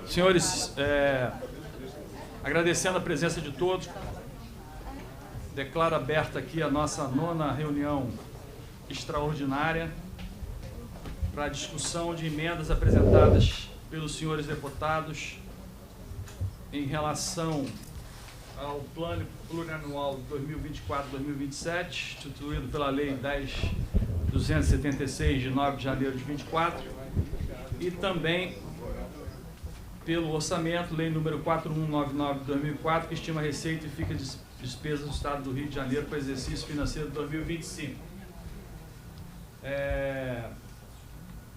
Senhores, agradecendo a presença de todos, declaro aberta aqui a nossa 9ª reunião extraordinária para a discussão de emendas apresentadas pelos senhores deputados em relação ao Plano Plurianual 2024-2027, instituído pela Lei 10.276, de 9 de janeiro de 24, e também pelo orçamento, Lei número 4199 de 2004, que estima a receita e fica despesas do Estado do Rio de Janeiro para o exercício financeiro de 2025.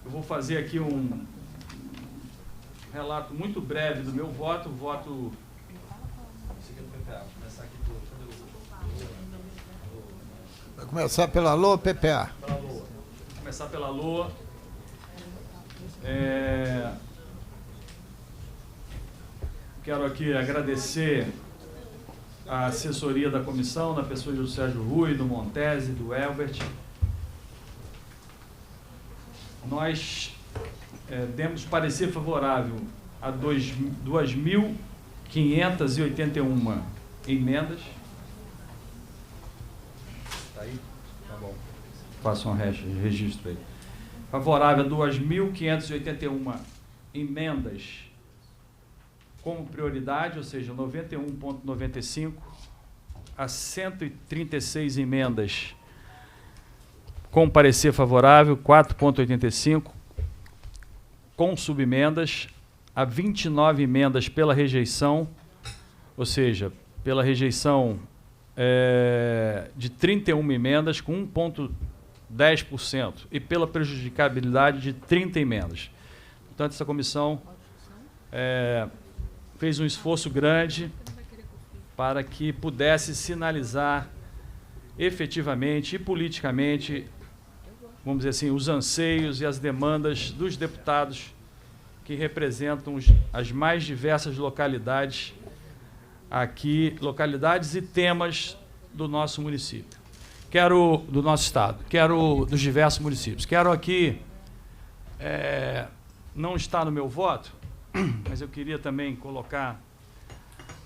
Eu vou fazer aqui um relato muito breve do meu voto. Voto. Vai começar pela LOA ou PPA? Pela LOA. Vou começar pela LOA. Quero aqui agradecer a assessoria da comissão, na pessoa do Sérgio Rui, do Montese, do Elbert. Nós demos parecer favorável a 2.581 emendas. Está aí? Tá bom. Faça um registro aí. Favorável a 2.581 emendas como prioridade, ou seja, 91,95, a 136 emendas com parecer favorável, 4,85, com subemendas, a 29 emendas pela rejeição, ou seja, pela rejeição de 31 emendas com 1,10% e pela prejudicabilidade de 30 emendas. Portanto, essa comissão fez um esforço grande para que pudesse sinalizar efetivamente e politicamente, vamos dizer assim, os anseios e as demandas dos deputados que representam as mais diversas localidades aqui, localidades e temas do nosso município. Do nosso estado, dos diversos municípios. Quero aqui, não está no meu voto, mas eu queria também colocar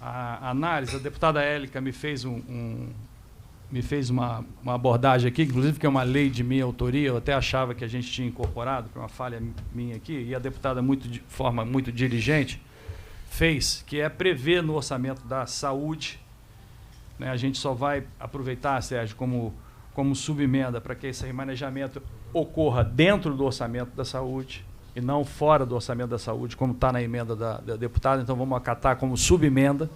a análise. A deputada Élica me fez uma abordagem aqui, inclusive que é uma lei de minha autoria, eu até achava que a gente tinha incorporado, por uma falha minha aqui, e a deputada, de forma muito diligente, fez, que é prever no orçamento da saúde, né, a gente só vai aproveitar, Sérgio, como subemenda para que esse remanejamento ocorra dentro do orçamento da saúde, e não fora do orçamento da saúde, como está na emenda da deputada. Então, vamos acatar como subemenda,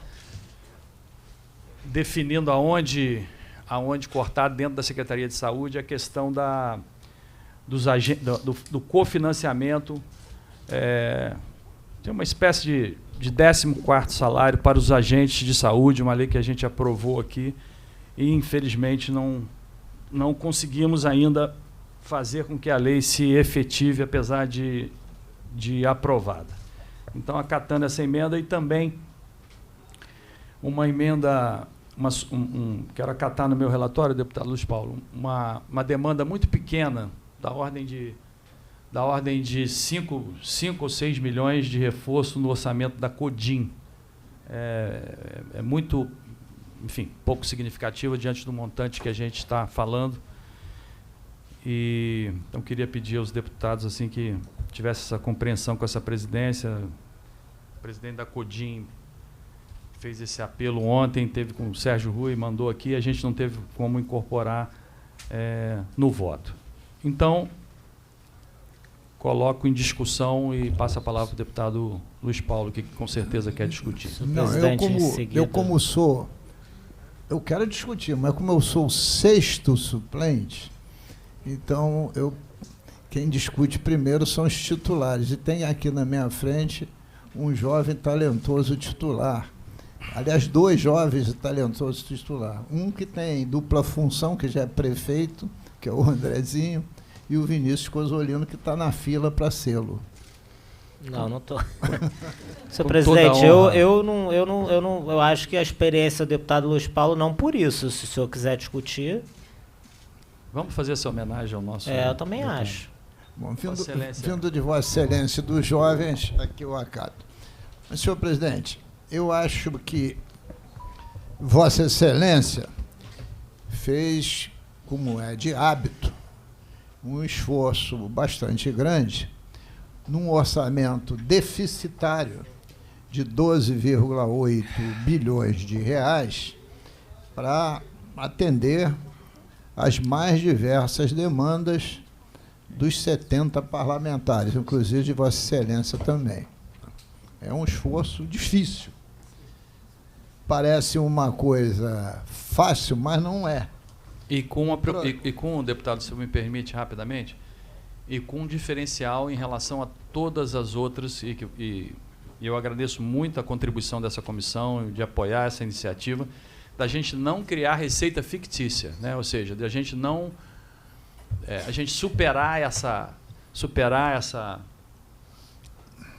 definindo aonde cortar dentro da Secretaria de Saúde a questão do cofinanciamento, tem uma espécie de 14º salário para os agentes de saúde, uma lei que a gente aprovou aqui, e, infelizmente, não conseguimos ainda fazer com que a lei se efetive, apesar de aprovada. Então, acatando essa emenda, e também uma emenda, quero acatar no meu relatório, deputado Luiz Paulo, uma demanda muito pequena, da ordem de 5 ou 6 milhões de reforço no orçamento da CODIM. É muito, enfim, pouco significativa diante do montante que a gente está falando. E então queria pedir aos deputados assim que tivesse essa compreensão com essa presidência. O presidente da CODIM fez esse apelo ontem, teve com o Sérgio Rui, mandou aqui, a gente não teve como incorporar no voto. Então, coloco em discussão e passo a palavra para o deputado Luiz Paulo, que com certeza quer discutir. Não, eu quero discutir, mas como eu sou o 6º suplente, então quem discute primeiro são os titulares. E tem aqui na minha frente um jovem talentoso titular. Aliás, 2 jovens talentosos titulares. Um que tem dupla função, que já é prefeito, que é o Andrezinho, e o Vinícius Cosolino, que está na fila para sê-lo. Não estou. Senhor presidente, eu acho que a experiência do deputado Luiz Paulo, não por isso, se o senhor quiser discutir. Vamos fazer essa homenagem ao nosso... eu também acho. Bom, vindo de Vossa Excelência, dos jovens, aqui eu acato. Senhor presidente, eu acho que Vossa Excelência fez, como é de hábito, um esforço bastante grande num orçamento deficitário de 12,8 bilhões de reais para atender às mais diversas demandas dos 70 parlamentares, inclusive de Vossa Excelência também. É um esforço difícil. Parece uma coisa fácil, mas não é. E com, deputado, se me permite rapidamente, e com um diferencial em relação a todas as outras, e eu agradeço muito a contribuição dessa comissão, de apoiar essa iniciativa, da gente não criar receita fictícia, né? Ou seja, da gente não... a gente superar essa,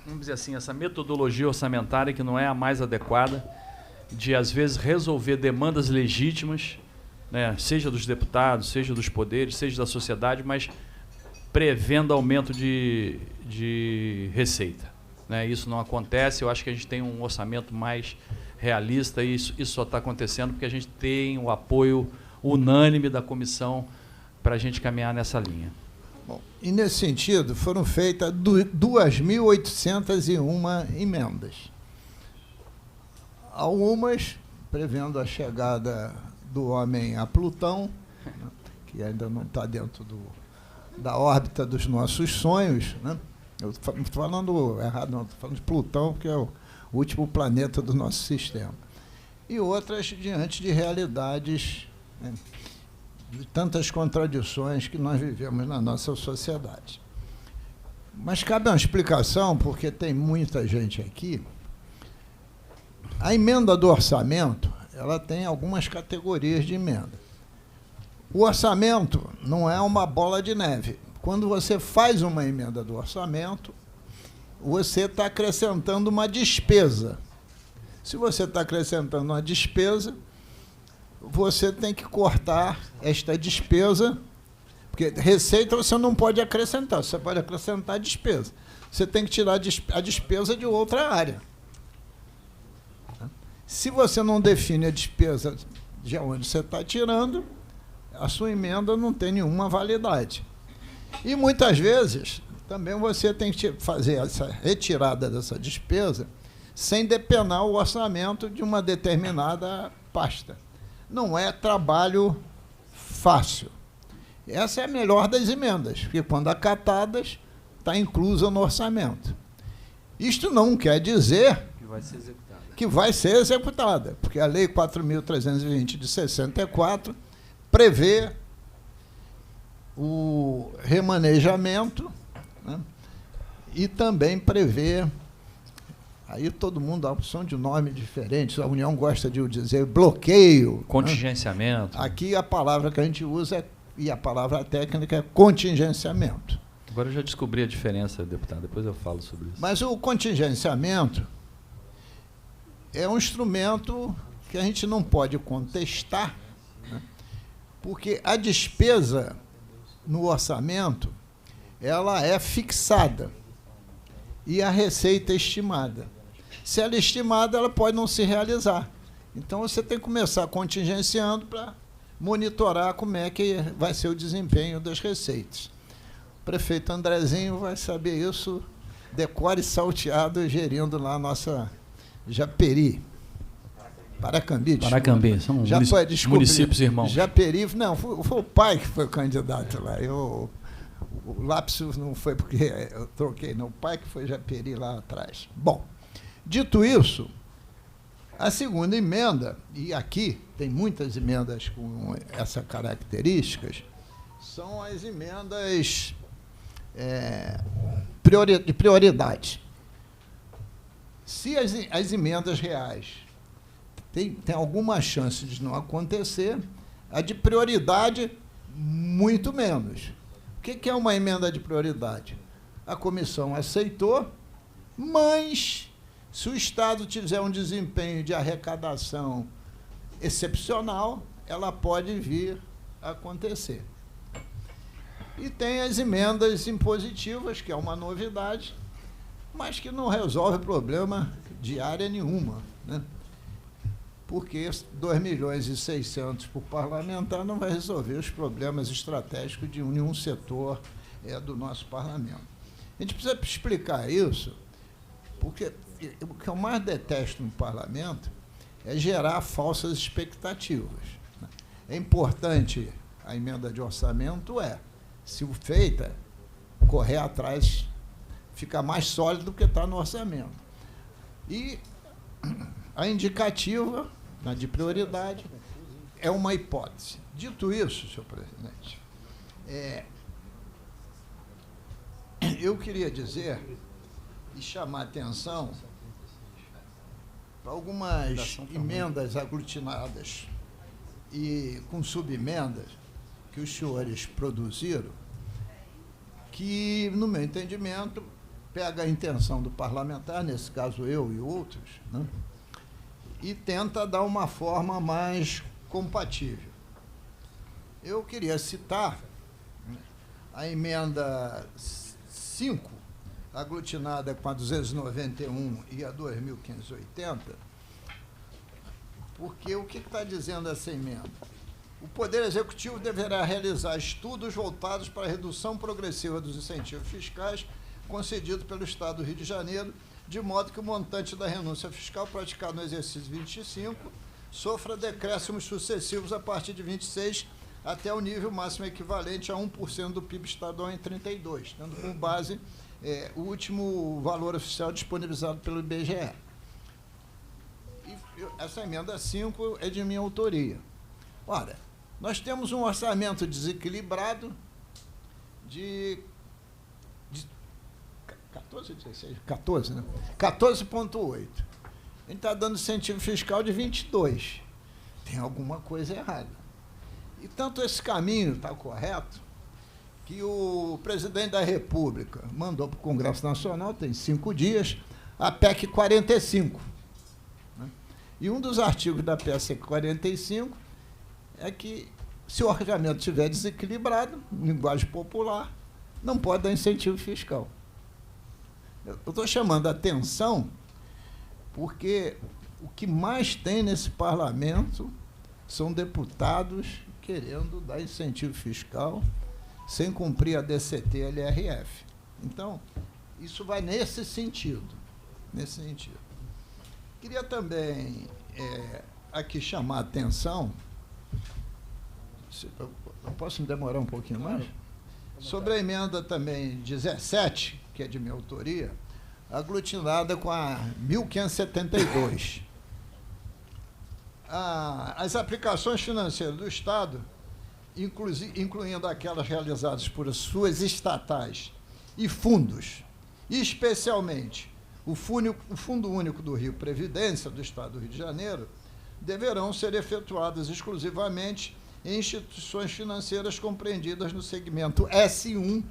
vamos dizer assim, essa metodologia orçamentária que não é a mais adequada, de, às vezes, resolver demandas legítimas, né, seja dos deputados, seja dos poderes, seja da sociedade, mas prevendo aumento de receita, né? Isso não acontece. Eu acho que a gente tem um orçamento mais realista e isso só está acontecendo porque a gente tem o apoio unânime da comissão para a gente caminhar nessa linha. Bom, e, nesse sentido, foram feitas 2.801 emendas. Algumas prevendo a chegada do homem a Plutão, né, que ainda não está dentro da órbita dos nossos sonhos, né? Eu estou falando errado, não, estou falando de Plutão, que é o último planeta do nosso sistema. E outras diante de realidades, né, de tantas contradições que nós vivemos na nossa sociedade. Mas cabe uma explicação, porque tem muita gente aqui. A emenda do orçamento, ela tem algumas categorias de emenda. O orçamento não é uma bola de neve. Quando você faz uma emenda do orçamento, você está acrescentando uma despesa. Se você está acrescentando uma despesa, você tem que cortar esta despesa, porque receita você não pode acrescentar, você pode acrescentar despesa. Você tem que tirar a despesa de outra área. Se você não define a despesa de onde você está tirando, a sua emenda não tem nenhuma validade. E, muitas vezes, também você tem que fazer essa retirada dessa despesa sem depenar o orçamento de uma determinada pasta. Não é trabalho fácil. Essa é a melhor das emendas, porque, quando acatadas, está inclusa no orçamento. Isto não quer dizer que vai ser executada, porque a Lei 4.320 de 64 prevê o remanejamento, né, e também prevê, aí todo mundo dá a opção de nome diferente, a União gosta de dizer bloqueio. Contingenciamento. Né? Aqui a palavra que a gente usa, e a palavra técnica, é contingenciamento. Agora eu já descobri a diferença, deputado, depois eu falo sobre isso. Mas o contingenciamento é um instrumento que a gente não pode contestar, né, porque a despesa no orçamento, ela é fixada e a receita é estimada. Se ela é estimada, ela pode não se realizar. Então, você tem que começar contingenciando para monitorar como é que vai ser o desempenho das receitas. O prefeito Andrezinho vai saber isso, decore salteado, gerindo lá a nossa Japeri. Paracambi, são municípios irmãos. Japeri, não, foi o pai que foi candidato lá. O lapsus não foi porque eu troquei, não. O pai que foi Japeri lá atrás. Bom, dito isso, a segunda emenda, e aqui tem muitas emendas com essas características, são as emendas de prioridade. Se as emendas reais tem alguma chance de não acontecer, a de prioridade, muito menos. O que é uma emenda de prioridade? A comissão aceitou, mas, se o Estado tiver um desempenho de arrecadação excepcional, ela pode vir a acontecer. E tem as emendas impositivas, que é uma novidade, mas que não resolve o problema de área nenhuma, né? Porque 2.600.000 por parlamentar não vai resolver os problemas estratégicos de nenhum setor do nosso parlamento. A gente precisa explicar isso, porque o que eu mais detesto no parlamento é gerar falsas expectativas. É importante a emenda de orçamento, se feita, correr atrás, ficar mais sólido do que está no orçamento. E a indicativa, na de prioridade, é uma hipótese. Dito isso, senhor presidente, eu queria dizer e chamar a atenção para algumas emendas aglutinadas e com subemendas que os senhores produziram, que, no meu entendimento, pega a intenção do parlamentar, nesse caso eu e outros, né, e tenta dar uma forma mais compatível. Eu queria citar a emenda 5, aglutinada com a 291 e a 2.580, porque o que está dizendo essa emenda? O Poder Executivo deverá realizar estudos voltados para a redução progressiva dos incentivos fiscais concedidos pelo Estado do Rio de Janeiro, de modo que o montante da renúncia fiscal praticada no exercício 25 sofra decréscimos sucessivos a partir de 26 até o nível máximo equivalente a 1% do PIB estadual em 32, tendo como base o último valor oficial disponibilizado pelo IBGE. E essa emenda 5 é de minha autoria. Ora, nós temos um orçamento desequilibrado de 14, 16, 14, né? 14,8. A gente está dando incentivo fiscal de 22. Tem alguma coisa errada. E tanto esse caminho está correto, que o presidente da República mandou para o Congresso Nacional, tem 5 dias, a PEC 45. Né? E um dos artigos da PEC 45 é que, se o orçamento estiver desequilibrado, em linguagem popular, não pode dar incentivo fiscal. Eu estou chamando a atenção porque o que mais tem nesse parlamento são deputados querendo dar incentivo fiscal sem cumprir a DCT e a LRF. Então, isso vai nesse sentido. Nesse sentido. Queria também aqui chamar a atenção, eu posso me demorar um pouquinho mais? Sobre a emenda também 17, que é de minha autoria, aglutinada com a 1572. As aplicações financeiras do Estado, incluindo aquelas realizadas por suas estatais e fundos, e especialmente o Fundo Único do Rio Previdência do Estado do Rio de Janeiro, deverão ser efetuadas exclusivamente em instituições financeiras compreendidas no segmento S1,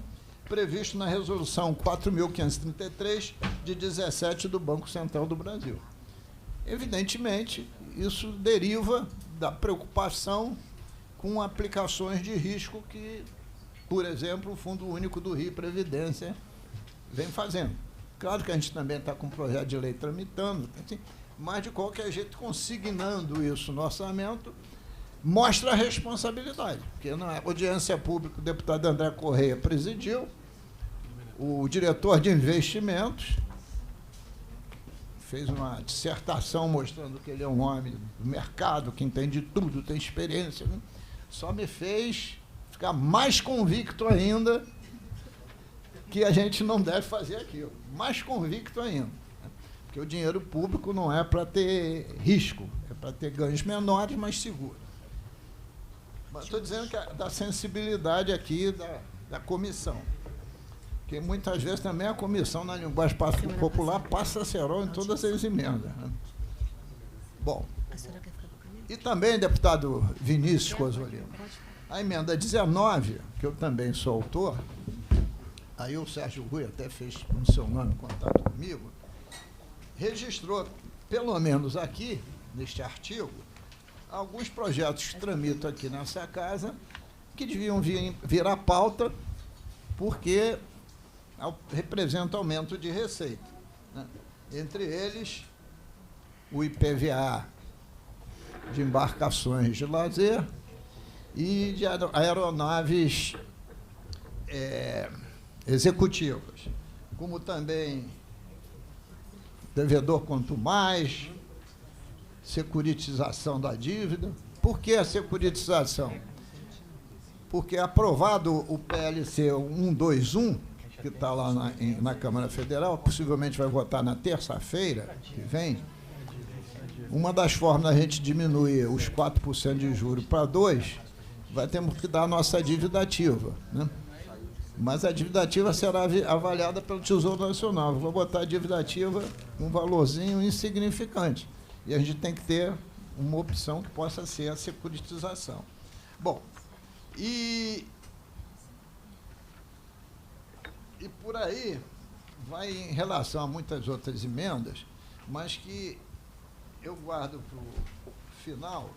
previsto na Resolução 4.533, de 17 do Banco Central do Brasil. Evidentemente, isso deriva da preocupação com aplicações de risco que, por exemplo, o Fundo Único do Rio Previdência vem fazendo. Claro que a gente também está com um projeto de lei tramitando, assim, mas, de qualquer jeito, consignando isso no orçamento, mostra a responsabilidade, porque na audiência pública o deputado André Correia presidiu, o diretor de investimentos fez uma dissertação mostrando que ele é um homem do mercado, que entende tudo, tem experiência, né? Só me fez ficar mais convicto ainda que a gente não deve fazer aquilo, mais convicto ainda, né? Porque o dinheiro público não é para ter risco, é para ter ganhos menores, mas seguros. Mas estou dizendo que da sensibilidade aqui da comissão, porque muitas vezes também a comissão, na linguagem popular, passa cerol em todas as emendas, né? Bom, e também, deputado Vinícius Cosolino, a emenda 19, que eu também sou autor, aí o Sérgio Rui até fez no seu nome contato comigo, registrou, pelo menos aqui, neste artigo, alguns projetos que tramitam aqui nessa casa que deviam virar pauta porque representa aumento de receita, né? Entre eles, o IPVA de embarcações de lazer e de aeronaves executivas, como também devedor quanto mais, securitização da dívida. Por que a securitização? Porque aprovado o PLC 121, que está lá na Câmara Federal, possivelmente vai votar na terça-feira que vem, uma das formas da gente diminuir os 4% de juros para 2%, vai ter que dar a nossa dívida ativa, né? Mas a dívida ativa será avaliada pelo Tesouro Nacional. Eu vou botar a dívida ativa um valorzinho insignificante. E a gente tem que ter uma opção que possa ser a securitização. Bom, e por aí vai em relação a muitas outras emendas, mas que eu guardo para o final.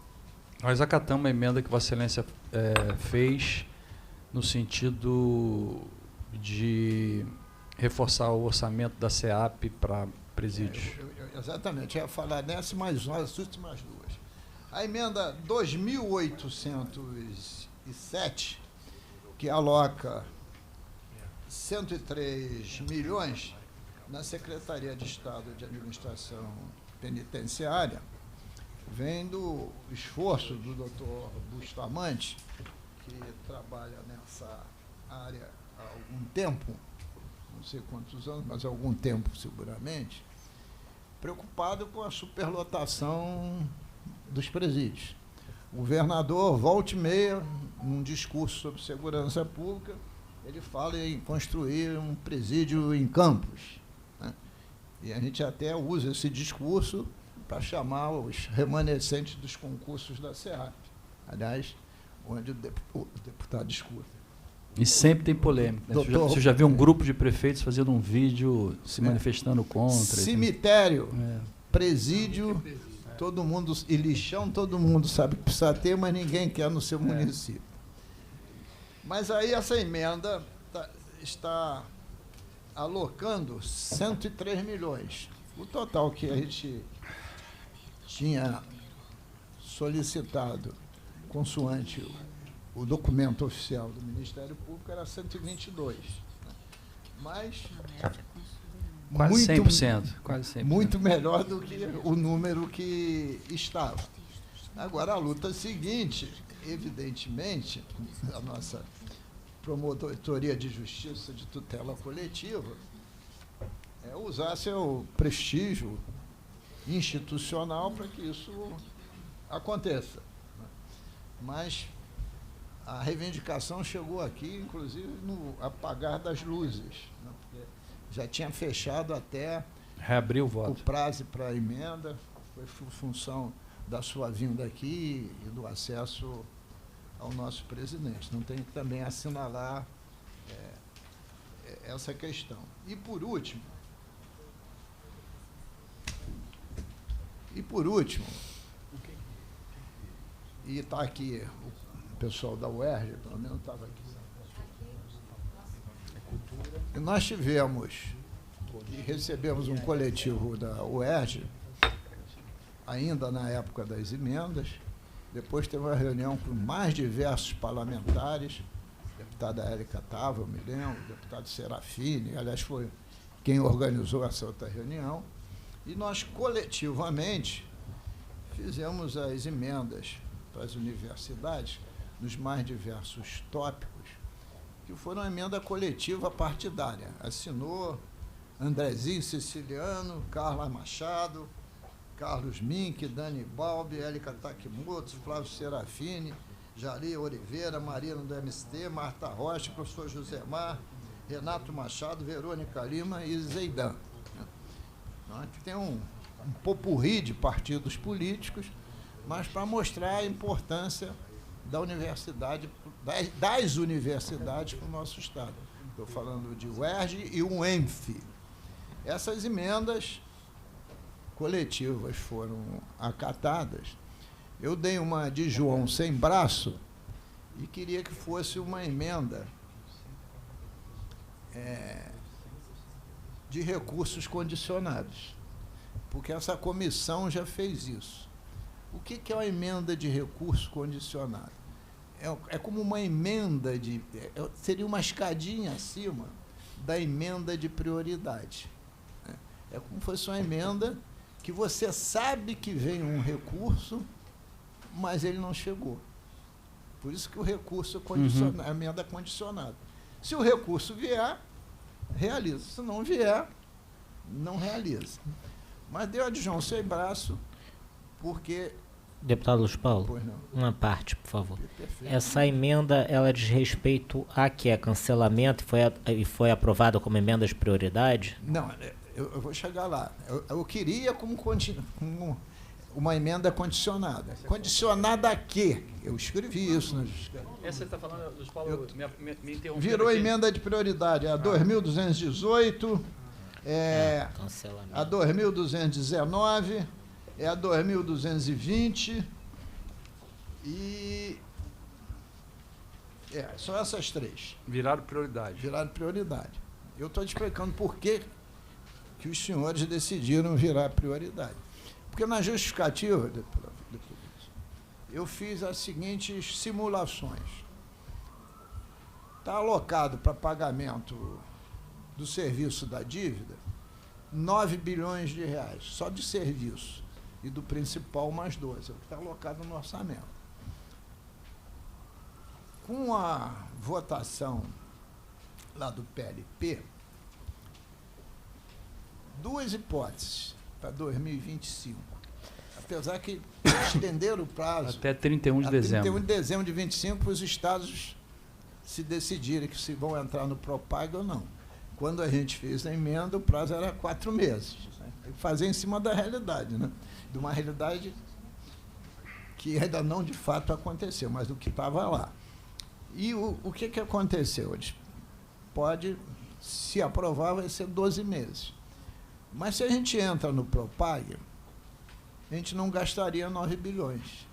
Nós acatamos a emenda que Vossa Excelência fez no sentido de reforçar o orçamento da SEAP para presídios. Exatamente, eu ia falar nessa, mas as últimas duas. A emenda 2.807, que aloca 103 milhões na Secretaria de Estado de Administração Penitenciária, vem do esforço do doutor Bustamante, que trabalha nessa área há algum tempo, não sei quantos anos, mas há algum tempo seguramente, preocupado com a superlotação dos presídios. O governador, volta e meia, num discurso sobre segurança pública, ele fala em construir um presídio em Campos, né? E a gente até usa esse discurso para chamar os remanescentes dos concursos da SEAP, aliás, onde o deputado discute. E sempre tem polêmica, né? Você já viu um grupo de prefeitos fazendo um vídeo se manifestando contra? Cemitério, presídio, todo mundo, e lixão, todo mundo sabe que precisa ter, mas ninguém quer no seu município. Mas aí essa emenda está alocando 103 milhões. O total que a gente tinha solicitado, consoante o documento oficial do Ministério Público, era 122. Mas quase muito, 100%. Quase 100%. Muito melhor do que o número que estava. Agora, a luta seguinte, evidentemente, a nossa Promotoria de Justiça de Tutela Coletiva, é usar seu prestígio institucional para que isso aconteça. Mas a reivindicação chegou aqui, inclusive, no apagar das luzes, né? Porque já tinha fechado até reabrir o voto. O prazo para a emenda, foi função da sua vinda aqui e do acesso ao nosso presidente. Não tem que também assinalar essa questão. E por último, e está aqui o pessoal da UERJ, pelo menos estava aqui. E nós tivemos e recebemos um coletivo da UERJ, ainda na época das emendas. Depois teve uma reunião com mais diversos parlamentares, a deputada Érica Tava, eu me lembro, o deputado Serafini, aliás, foi quem organizou essa outra reunião, e nós coletivamente fizemos as emendas para as universidades, nos mais diversos tópicos, que foram uma emenda coletiva partidária. Assinou Andrezinho Siciliano, Carla Machado, Carlos Mink, Dani Balbi, Élica Takimoto, Flávio Serafini, Jari Oliveira, Marina do MST, Marta Rocha, professor Josemar, Renato Machado, Verônica Lima e Zeidan. Então, aqui tem um popurrí de partidos políticos, mas para mostrar a importância da universidade, das universidades para o nosso Estado. Estou falando de UERJ e o ENF. Essas emendas coletivas foram acatadas. Eu dei uma de João sem braço e queria que fosse uma emenda de recursos condicionados. porque essa comissão já fez isso. O que é uma emenda de recurso condicionado? É como uma emenda seria uma escadinha acima da emenda de prioridade. É como se fosse uma emenda que você sabe que vem um recurso, mas ele não chegou. Por isso que o recurso a emenda é condicionada. Se o recurso vier, realiza. Se não vier, não realiza. Mas deu a de João sem braço, porque... Deputado Luiz Paulo, Pois não. uma parte, por favor. Perfeito. Essa emenda, ela diz respeito a que é cancelamento e foi aprovada como emenda de prioridade? Não, eu vou chegar lá. Eu queria como uma emenda condicionada. Condicionada a quê? Eu escrevi isso. Essa você está falando, Luiz Paulo, me interrompeu. Virou emenda de prioridade. A 2.218, a 2.219, é a 2.220 e... são essas três. Viraram prioridade. Viraram prioridade. Eu estou te explicando por que os senhores decidiram virar prioridade. Porque na justificativa, eu fiz as seguintes simulações. Está alocado para pagamento do serviço da dívida 9 bilhões de reais, só de serviço. E do principal mais 12, é o que está alocado no orçamento. Com a votação lá do PLP, duas hipóteses para 2025. Apesar que estenderam o prazo até 31 de dezembro. 31 de dezembro de 25 para os estados se decidirem que se vão entrar no Propag ou não. Quando a gente fez a emenda, o prazo era 4 meses. Tem que fazer em cima da realidade, né? De uma realidade que ainda não de fato aconteceu, mas do que estava lá. E o que aconteceu? Pode, se aprovar, vai ser 12 meses. Mas se a gente entra no Propag, a gente não gastaria 9 bilhões.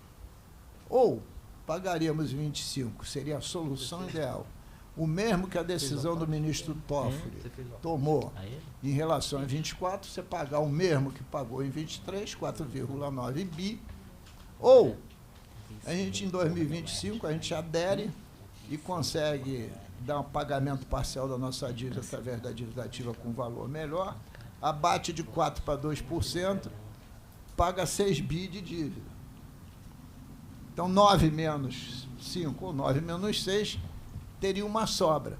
Ou pagaríamos 25, seria a solução ideal. O mesmo que a decisão do ministro Toffoli tomou em relação a 24, você pagar o mesmo que pagou em 23, 4,9 bi, ou a gente em 2025, a gente adere e consegue dar um pagamento parcial da nossa dívida através da dívida ativa com valor melhor, abate de 4% para 2%, paga 6 bi de dívida. Então, 9 menos 5 ou 9 menos 6 teria uma sobra.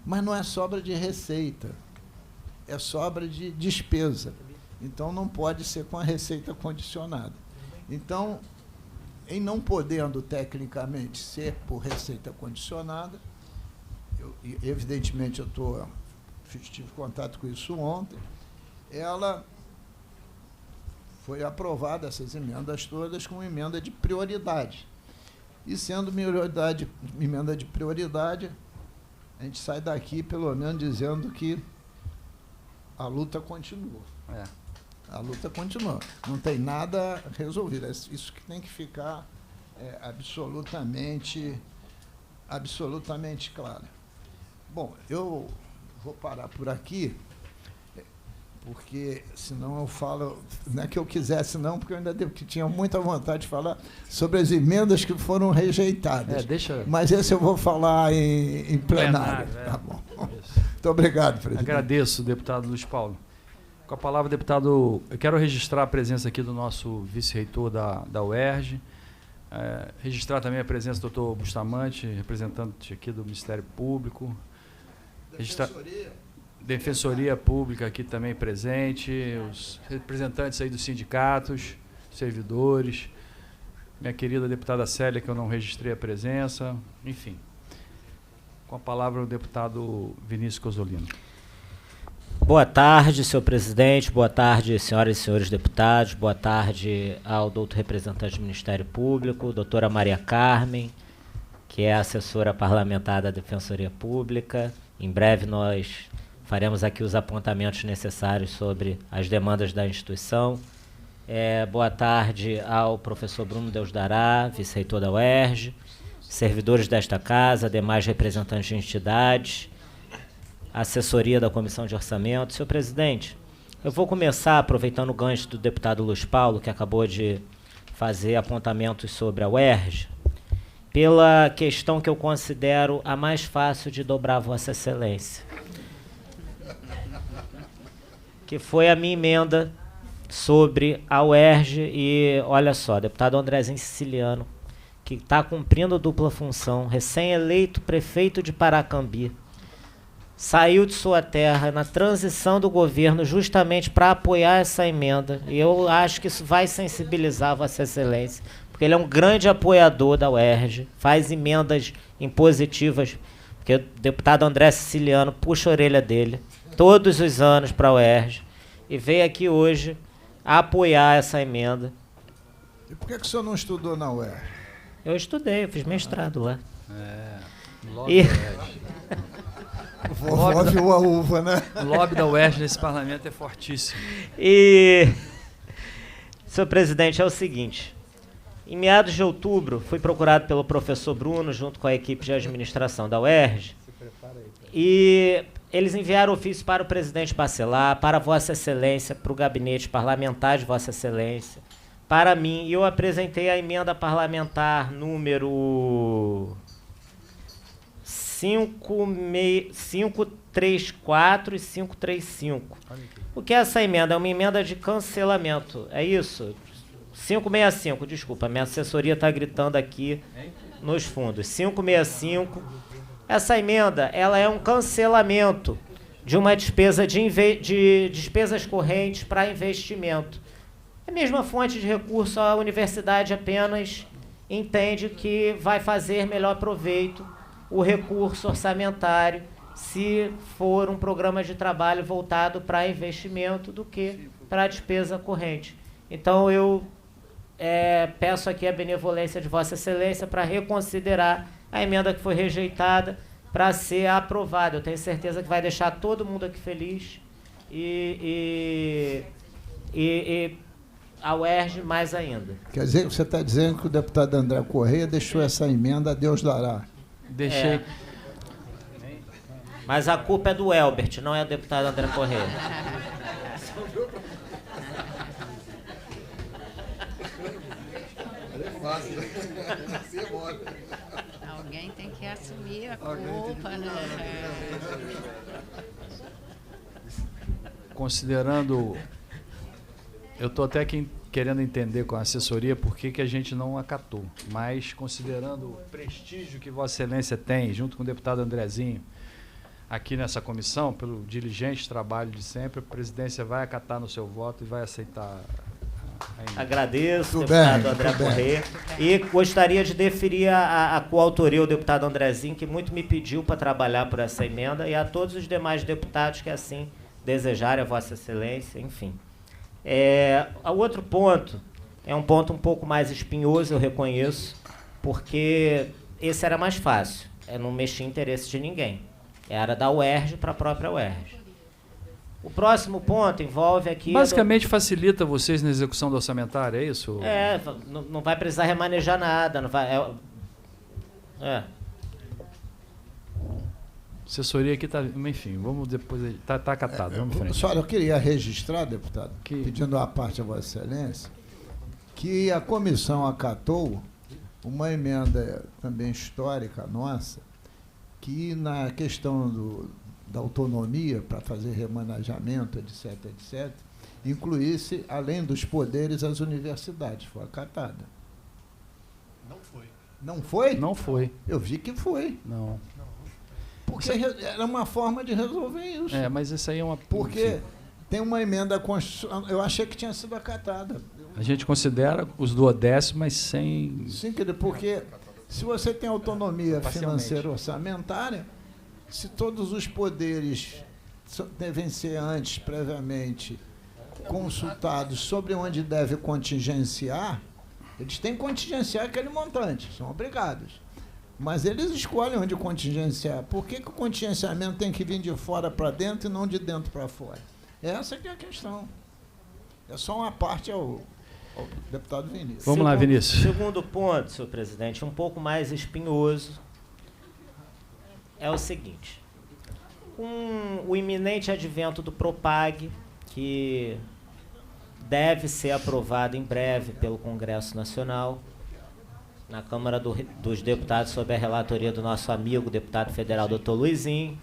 Mas não é sobra de receita, é sobra de despesa. Então, não pode ser com a receita condicionada. Então, em não podendo tecnicamente ser por receita condicionada, evidentemente eu tive contato com isso ontem, ela foi aprovada, essas emendas todas, com emenda de prioridade. E sendo emenda de prioridade, a gente sai daqui pelo menos dizendo que a luta continua. A luta continua. Não tem nada resolvido. É isso que tem que ficar absolutamente claro. Bom, eu vou parar por aqui, porque senão eu falo, não é que eu quisesse não, porque eu ainda tinha muita vontade de falar sobre as emendas que foram rejeitadas. Mas esse eu vou falar em plenário. Tá bom. Muito obrigado, presidente. Agradeço, deputado Luiz Paulo. Com a palavra, deputado, eu quero registrar a presença aqui do nosso vice-reitor da UERJ, registrar também a presença do doutor Bustamante, representante aqui do Ministério Público. Defensoria Pública aqui também presente, os representantes aí dos sindicatos, servidores, minha querida deputada Célia, que eu não registrei a presença, enfim. Com a palavra o deputado Vinícius Cozzolino. Boa tarde, senhor presidente, boa tarde, senhoras e senhores deputados, boa tarde ao doutor representante do Ministério Público, doutora Maria Carmen, que é assessora parlamentar da Defensoria Pública. Em breve nós faremos aqui os apontamentos necessários sobre as demandas da instituição. Boa tarde ao professor Bruno Deusdará, vice-reitor da UERJ, servidores desta casa, demais representantes de entidades, assessoria da Comissão de Orçamento. Senhor presidente, Eu vou começar, aproveitando o gancho do deputado Luiz Paulo, que acabou de fazer apontamentos sobre a UERJ, pela questão que eu considero a mais fácil de dobrar Vossa Excelência, que foi a minha emenda sobre a UERJ. E, olha só, deputado Andrezinho Siciliano, que está cumprindo dupla função, recém-eleito prefeito de Paracambi, saiu de sua terra na transição do governo justamente para apoiar essa emenda. E eu acho que isso vai sensibilizar Vossa Excelência, porque ele é um grande apoiador da UERJ, faz emendas impositivas, porque o deputado André Siciliano puxa a orelha dele todos os anos para a UERJ e veio aqui hoje a apoiar essa emenda. E por que o senhor não estudou na UERJ? Eu estudei, eu fiz mestrado lá. Lobby E- da UERJ. Vovó viu a uva, né? O lobby da UERJ nesse parlamento é fortíssimo. E, senhor presidente, é o seguinte. Em meados de outubro, fui procurado pelo professor Bruno, junto com a equipe de administração da UERJ, e eles enviaram ofício para o presidente Bacelar, para Vossa Excelência, para o gabinete parlamentar de Vossa Excelência, para mim, e eu apresentei a emenda parlamentar número 534 e 535. O que é essa emenda? É uma emenda de cancelamento, é isso? 565, desculpa, minha assessoria está gritando aqui nos fundos. 565. Essa emenda, ela é um cancelamento de uma despesa de despesas correntes para investimento. É a mesma fonte de recurso, a universidade apenas entende que vai fazer melhor proveito o recurso orçamentário se for um programa de trabalho voltado para investimento do que para despesa corrente. Então, eu peço aqui a benevolência de Vossa Excelência para reconsiderar a emenda que foi rejeitada para ser aprovada. Eu tenho certeza que vai deixar todo mundo aqui feliz e a UERJ mais ainda. Quer dizer que você está dizendo que o deputado André Correia deixou essa emenda, Deus dará. Deixei. Mas a culpa é do Elbert, não é do deputado André Correia. Alguém tem que assumir a culpa, né? Considerando... Eu estou até aqui querendo entender com a assessoria por que a gente não acatou, mas considerando o prestígio que Vossa Excelência tem, junto com o deputado Andrezinho, aqui nessa comissão, pelo diligente trabalho de sempre, a presidência vai acatar no seu voto e vai aceitar a emenda. Agradeço, Tudo deputado bem, André tudo bem. Correia. E gostaria de deferir a coautoria ao deputado Andrezinho, que muito me pediu para trabalhar por essa emenda, e a todos os demais deputados que assim desejarem, a Vossa Excelência, enfim. O outro ponto é um ponto um pouco mais espinhoso, eu reconheço, porque esse era mais fácil, não mexia em interesse de ninguém. Era da UERJ para a própria UERJ. O próximo ponto envolve aqui... Basicamente facilita vocês na execução do orçamentário, é isso? Não vai precisar remanejar nada, não vai... Assessoria aqui está... Enfim, vamos depois... Está acatado, vamos em frente. Só eu queria registrar, deputado, Que- pedindo a parte a Vossa Excelência, que a comissão acatou uma emenda também histórica nossa, que na questão da autonomia para fazer remanejamento, etc., etc., incluísse, além dos poderes, as universidades. Foi acatada. Não foi. Não foi? Não foi, Eu vi que foi. não. Porque era uma forma de resolver isso. Mas isso aí é uma... Porque enfim, tem uma emenda constitucional. Eu achei que tinha sido acatada. a gente considera os duodécimos, mas sem... Sim, querido, porque se você tem autonomia Parcialmente. financeira orçamentária, se todos os poderes devem ser antes, previamente, consultados sobre onde deve contingenciar, eles têm que contingenciar aquele montante, são obrigados. Mas eles escolhem onde contingenciar. Por que o contingenciamento tem que vir de fora para dentro e não de dentro para fora? Essa que é a questão. É só uma parte ao deputado Vinícius. Vamos lá, Vinícius. Segundo ponto, senhor presidente, um pouco mais espinhoso, é o seguinte. Com o iminente advento do Propag, que deve ser aprovada em breve pelo Congresso Nacional, na Câmara dos Deputados, sob a relatoria do nosso amigo deputado federal, doutor Luizinho.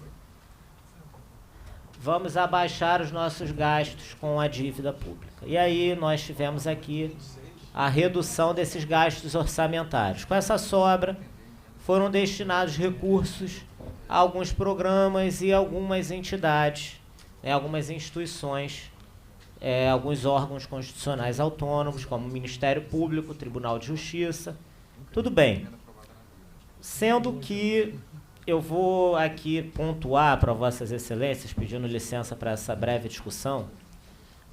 Vamos abaixar os nossos gastos com a dívida pública. E aí nós tivemos aqui a redução desses gastos orçamentários. Com essa sobra, foram destinados recursos a alguns programas e algumas entidades, algumas instituições, alguns órgãos constitucionais autônomos, como o Ministério Público, Tribunal de Justiça. Tudo bem. Sendo que eu vou aqui pontuar para Vossas Excelências, pedindo licença para essa breve discussão,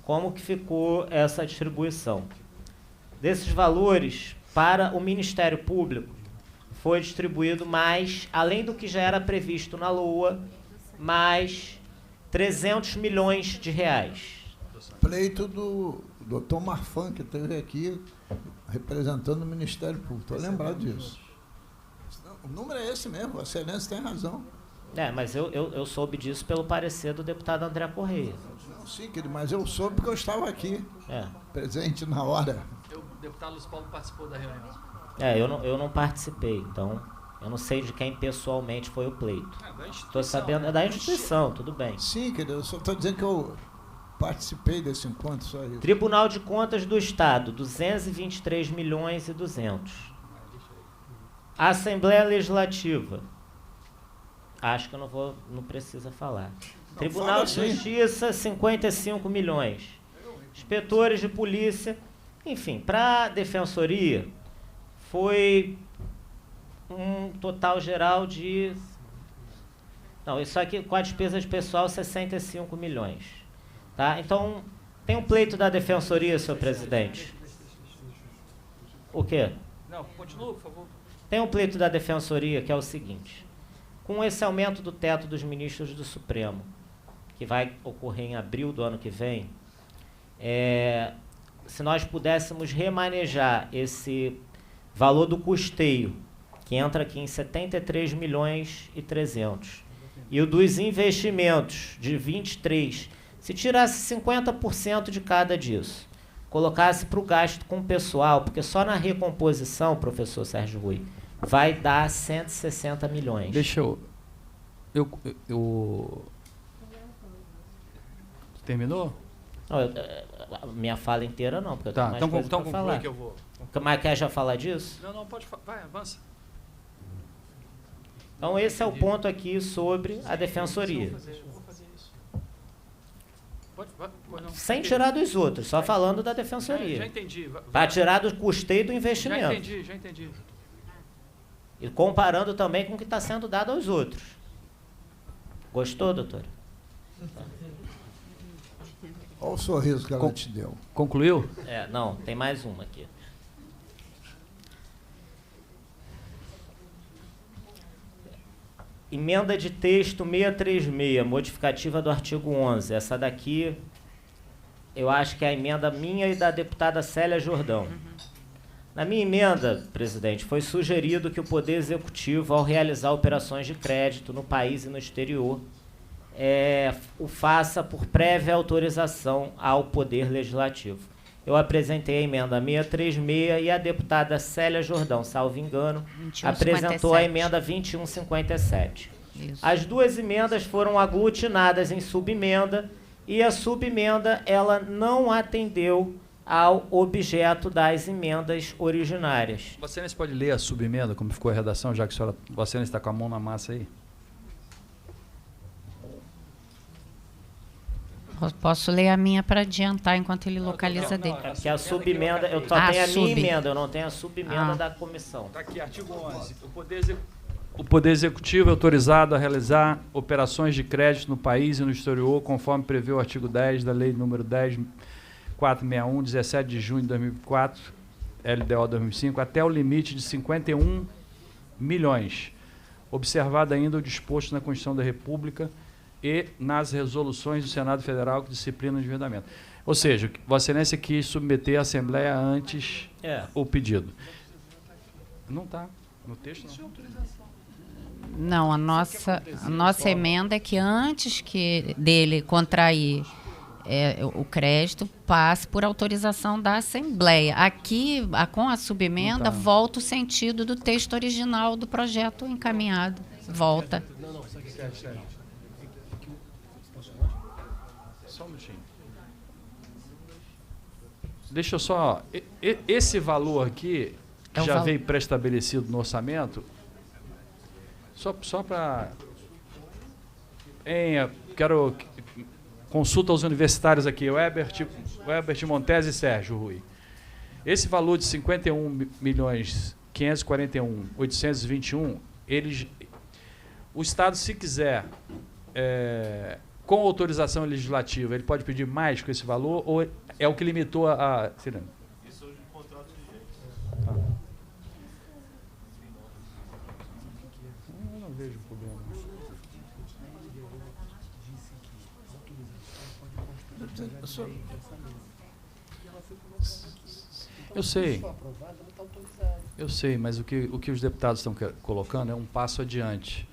como que ficou essa distribuição. Desses valores, para o Ministério Público, foi distribuído mais, além do que já era previsto na LOA, mais 300 milhões de reais. Pleito do doutor Marfan, que esteve aqui representando o Ministério Público. Estou lembrado disso. O número é esse mesmo, a Excelência tem razão. Mas eu soube disso pelo parecer do deputado André Correia. Não, sim, querido, mas eu soube porque eu estava aqui, presente na hora. O deputado Luiz Paulo participou da reunião. Eu não participei, então eu não sei de quem pessoalmente foi o pleito. Estou sabendo, é da instituição, tudo bem. Sim, querido, eu só estou dizendo que eu participei desse encontro, só isso. Tribunal de Contas do Estado, 223 milhões e 200. Assembleia Legislativa, acho que eu não precisa falar. Não, Tribunal de Justiça, 55 milhões. Inspetores de polícia, enfim, para a Defensoria, foi um total geral de... Não, isso aqui com a despesa de pessoal, 65 milhões. Tá? Então, tem um pleito da Defensoria, senhor presidente. O quê? Não, continua, por favor. Tem um pleito da Defensoria que é o seguinte: com esse aumento do teto dos ministros do Supremo, que vai ocorrer em abril do ano que vem, se nós pudéssemos remanejar esse valor do custeio, que entra aqui em 73 milhões e 300, e o dos investimentos de 23, se tirasse 50% de cada disso, colocasse para o gasto com o pessoal, porque só na recomposição, professor Sérgio Rui, vai dar 160 milhões. Deixa eu Terminou? Não, minha fala inteira não, porque eu tenho mais coisa para falar. Que eu vou. Mas quer já falar disso? Não, pode falar. Vai, avança. Então esse é o ponto aqui sobre a Defensoria. Vou fazer isso. Sem tirar dos outros, só falando da Defensoria. Já entendi. Para tirar do custeio do investimento. Já entendi. E comparando também com o que está sendo dado aos outros. Gostou, doutora? Olha o sorriso que ela te deu. Concluiu? Não, tem mais uma aqui. Emenda de texto 636, modificativa do artigo 11. Essa daqui, eu acho que é a emenda minha e da deputada Célia Jordão. Na minha emenda, presidente, foi sugerido que o Poder Executivo, ao realizar operações de crédito no país e no exterior, o faça por prévia autorização ao Poder Legislativo. Eu apresentei a emenda 636 e a deputada Célia Jordão, salvo engano, 2157. apresentou a emenda 2157. Isso. As duas emendas foram aglutinadas em subemenda e a subemenda ela não atendeu ao objeto das emendas originárias. Vossa Excelência pode ler a subemenda, como ficou a redação, já que a senhora, Vossa Excelência está com a mão na massa aí? Posso ler a minha para adiantar enquanto ele localiza dele. Porque a subemenda, eu só tenho a minha emenda, eu não tenho a subemenda da comissão. Está aqui, artigo 11. O Poder Executivo é autorizado a realizar operações de crédito no país e no exterior, conforme prevê o artigo 10 da Lei número 10.461, 17 de junho de 2004, LDO 2005, até o limite de 51 milhões, observado ainda o disposto na Constituição da República e nas resoluções do Senado Federal que disciplinam o endividamento. Ou seja, Vossa Excelência quis submeter à Assembleia antes o pedido. Não está no texto, não. Não, a nossa emenda é que antes dele contrair o crédito passe por autorização da Assembleia. Aqui, com a subemenda, volta o sentido do texto original do projeto encaminhado. Volta. Só um minutinho. Deixa eu só... Esse valor aqui, que já veio pré-estabelecido no orçamento, só para... Quero... Consulta aos universitários aqui, o Herbert Montese e Sérgio Rui. Esse valor de 51.541.821, o Estado, se quiser, com autorização legislativa, ele pode pedir mais com esse valor, ou é o que limitou a... Cirano? Isso é de contrato vigente. Eu não vejo problema. Eu sei, mas o que os deputados estão colocando é um passo adiante.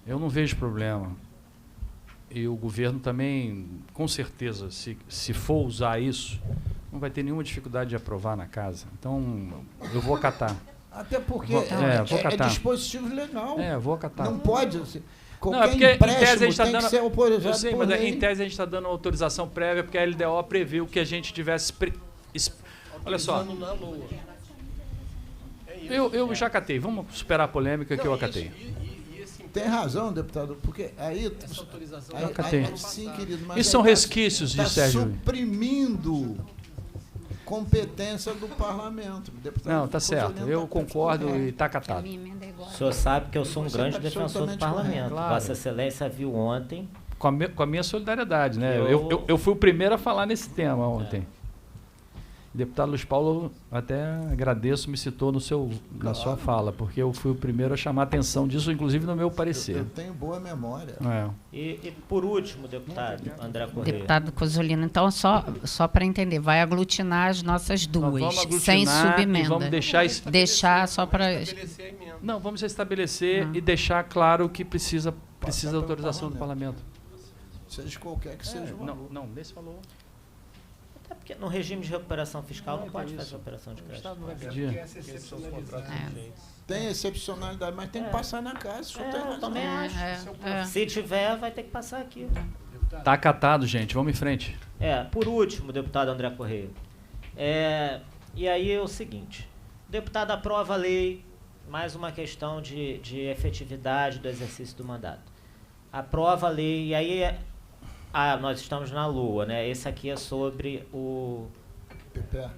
Eu não vejo problema. E o governo também, com certeza, se for usar isso, não vai ter nenhuma dificuldade de aprovar na casa. Então, eu vou acatar. Até porque vou acatar. Dispositivo legal. Vou acatar. Não pode... Não, é porque em tese a gente está dando. Que ser autorizado, eu sei, mas em tese a gente está dando autorização prévia porque a LDO previu que a gente tivesse. Olha só. Eu já acatei. Vamos superar a polêmica que eu acatei. Tem razão, deputado, porque aí. Essa autorização. Eu acatei. Sim, querido, mas isso são resquícios de Sérgio. Suprimindo competência do parlamento. Não, tá certo. Eu concordo e está acatado. O senhor sabe que eu sou um grande defensor do parlamento. Claro. Vossa Excelência viu ontem. Com a minha solidariedade, né? Eu fui o primeiro a falar nesse tema ontem. O deputado Luiz Paulo, até agradeço, me citou na sua fala, porque eu fui o primeiro a chamar a atenção disso, inclusive no meu parecer. Eu tenho boa memória. E por último, deputado André Correia. Deputado Cozzolino, então, só para entender, vai aglutinar as nossas duas, sem subemenda. Vamos deixar só para... Não, vamos estabelecer e deixar claro que precisa da autorização do parlamento. Seja qualquer que seja o valor. Não, nesse valor. Até porque no regime de recuperação fiscal não pode fazer operação de crédito. Não vai pedir. Tem excepcionalidade, mas tem que passar na casa. Isso tem razão. Também acho. Se tiver, vai ter que passar aqui. Tá acatado, gente. Vamos em frente. Por último, deputado André Correia. E aí é o seguinte. O deputado aprova a lei, mais uma questão de efetividade do exercício do mandato. Aprova a lei, e aí... nós estamos na Lua, né? Esse aqui é sobre o... PPA.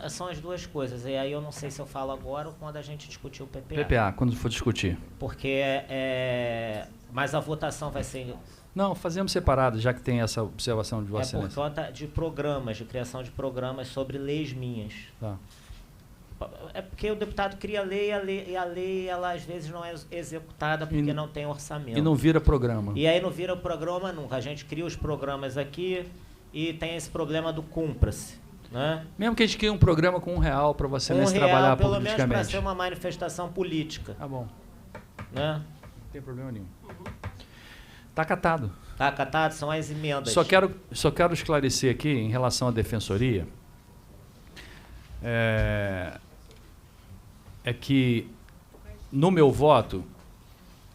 São as duas coisas. E aí eu não sei se eu falo agora ou quando a gente discutir o PPA. PPA, quando for discutir. Porque mas a votação vai ser... Não, fazemos separado, já que tem essa observação de Vossa Excelência. Por conta de programas, de criação de programas sobre leis minhas. Tá. É porque o deputado cria a lei e a lei, ela às vezes não é executada porque não tem orçamento. E não vira programa. E aí não vira programa nunca. A gente cria os programas aqui e tem esse problema do cumpra-se. Né? Mesmo que a gente crie um programa com R$1 para você trabalhar pelo politicamente. menos para ser uma manifestação política. Tá bom. Né? Não tem problema nenhum. Tá acatado. Tá acatado, são as emendas. Só quero esclarecer aqui em relação à defensoria. É que no meu voto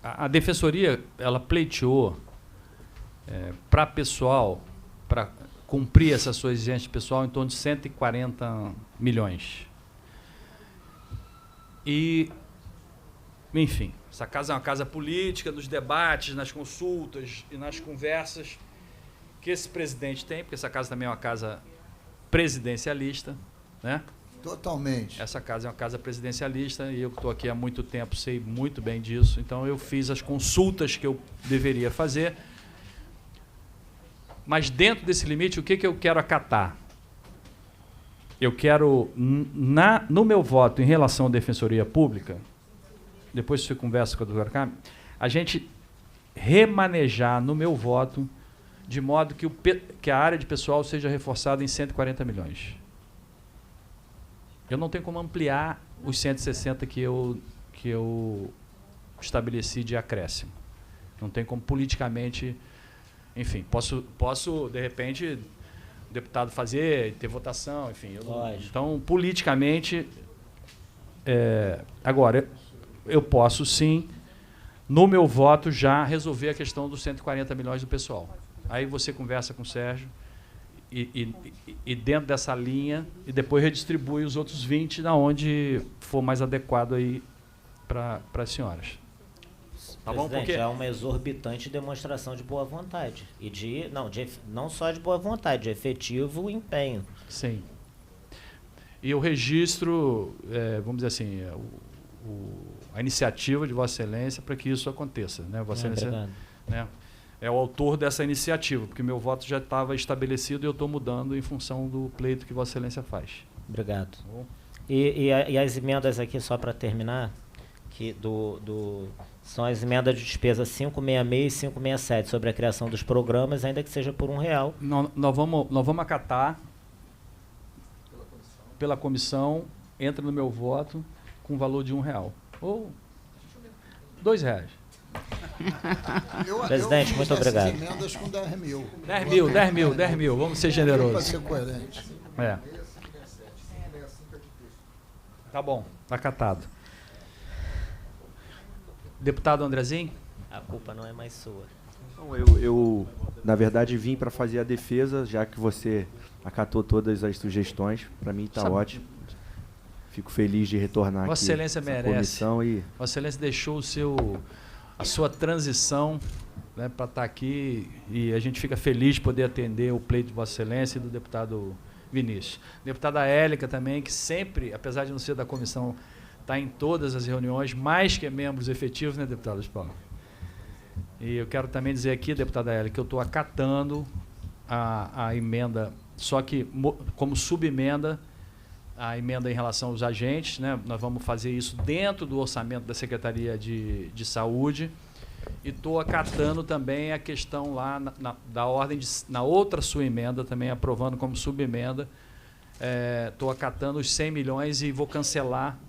a defensoria ela pleiteou para pessoal, para cumprir essa sua exigência pessoal, em torno de 140 milhões. E, enfim, essa casa é uma casa política, nos debates, nas consultas e nas conversas que esse presidente tem, porque essa casa também é uma casa presidencialista, né? Totalmente. Essa casa é uma casa presidencialista e eu que estou aqui há muito tempo sei muito bem disso. Então eu fiz as consultas que eu deveria fazer. Mas dentro desse limite, o que eu quero acatar? Eu quero, no meu voto em relação à Defensoria Pública, depois você conversa com a doutora Carmen, a gente remanejar no meu voto de modo que a área de pessoal seja reforçada em 140 milhões. Eu não tenho como ampliar os 160 que eu estabeleci de acréscimo. Não tem como politicamente enfim, posso de repente, o deputado fazer, ter votação, enfim. Então, politicamente, agora, eu posso sim, no meu voto, já resolver a questão dos 140 milhões do pessoal. Aí você conversa com o Sérgio e dentro dessa linha, e depois redistribui os outros 20 na onde for mais adequado aí para as senhoras. Tá bom? Presidente, Porque é uma exorbitante demonstração de boa vontade. E não só de boa vontade, de efetivo empenho. sim. E eu registro, vamos dizer assim, a iniciativa de Vossa Excelência para que isso aconteça. Né? Vossa Excelência, né, é o autor dessa iniciativa, porque meu voto já estava estabelecido e eu estou mudando em função do pleito que Vossa Excelência faz. Obrigado. Tá bom? E as emendas aqui, só para terminar, que são as emendas de despesa 566 e 567 sobre a criação dos programas, ainda que seja por R$1. Nós vamos acatar pela comissão, entra no meu voto com valor de R$1 ou R$2. Presidente, muito obrigado. Emendas com 10 mil. 10 mil, vamos ser generosos. Para ser coerente. Tá bom, tá acatado. Deputado Andrezinho? A culpa não é mais sua. Não, eu na verdade, vim para fazer a defesa, já que você acatou todas as sugestões. Para mim está ótimo. Fico feliz de retornar Vossa aqui Excelência merece. Comissão e Vossa Excelência deixou a sua transição, né, para estar aqui, e a gente fica feliz de poder atender o pleito de Vossa Excelência e do deputado Vinícius. Deputada Élica também, que sempre, apesar de não ser da comissão, está em todas as reuniões, mais que membros efetivos, né, deputado Paulo? E eu quero também dizer aqui, deputada Élica, que eu estou acatando a emenda, só que como subemenda, a emenda em relação aos agentes, né? Nós vamos fazer isso dentro do orçamento da Secretaria de Saúde, e estou acatando também a questão lá da ordem, na outra sua emenda, também aprovando como subemenda, estou acatando os 100 milhões e vou cancelar,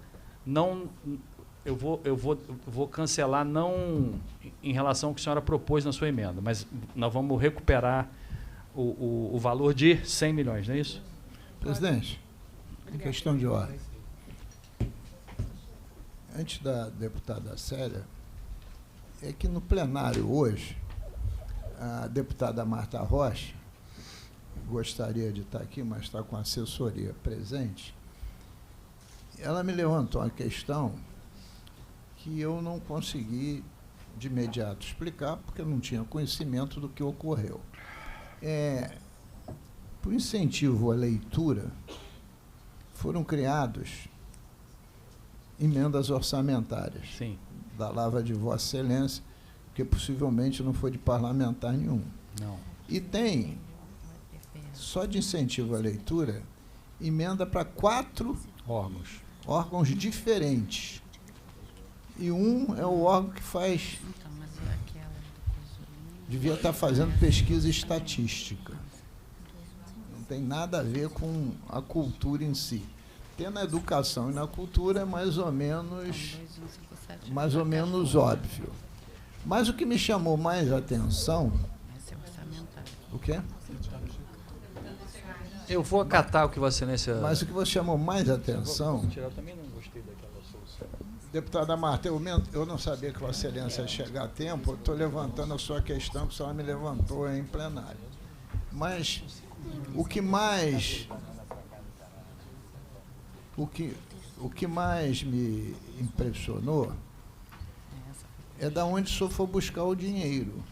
eu vou cancelar não em relação ao que a senhora propôs na sua emenda, mas nós vamos recuperar o valor de 100 milhões, não é isso? Presidente, em questão de ordem. Antes da deputada Célia, é que no plenário hoje, a deputada Marta Rocha, gostaria de estar aqui, mas está com a assessoria presente, ela me levantou uma questão que eu não consegui de imediato explicar, porque eu não tinha conhecimento do que ocorreu. Por incentivo à leitura, foram criados emendas orçamentárias. Sim. Da lava de Vossa Excelência, que possivelmente não foi de parlamentar nenhum. Não. E tem, só de incentivo à leitura, emenda para 4 órgãos diferentes. E um é o órgão que faz... devia estar fazendo pesquisa estatística. Não tem nada a ver com a cultura em si. Tem na educação e na cultura é mais ou menos óbvio. Mas o que me chamou mais a atenção... O quê? Eu vou acatar o que Vossa Excelência... Mas o que você chamou mais a atenção... Eu também não gostei daquela solução. Deputada Marta, eu não sabia que Vossa Excelência ia chegar a tempo, estou levantando a sua questão, que a senhora me levantou em plenário. Mas o que mais me impressionou é da onde o senhor for buscar o dinheiro.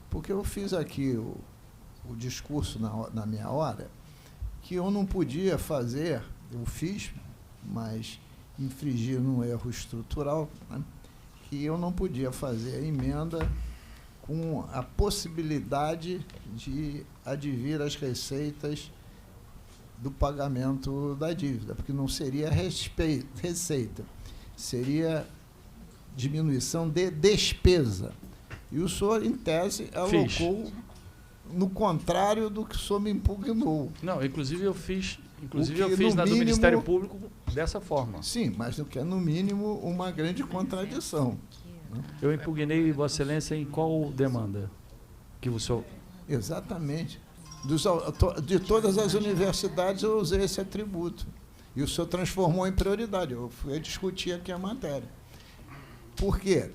Porque eu fiz aqui o discurso na minha hora, que eu não podia fazer, eu fiz, mas infringir num erro estrutural, né, que eu não podia fazer a emenda com a possibilidade de advir as receitas do pagamento da dívida, porque não seria receita, seria diminuição de despesa. E o senhor, em tese, alocou no contrário do que o senhor me impugnou. Não, inclusive eu fiz na do Ministério Público dessa forma. Sim, mas o que é, no mínimo, uma grande contradição. Eu impugnei Vossa Excelência em qual demanda? que o senhor... Exatamente. De todas as universidades eu usei esse atributo. E o senhor transformou em prioridade. Eu fui discutir aqui a matéria. Por quê?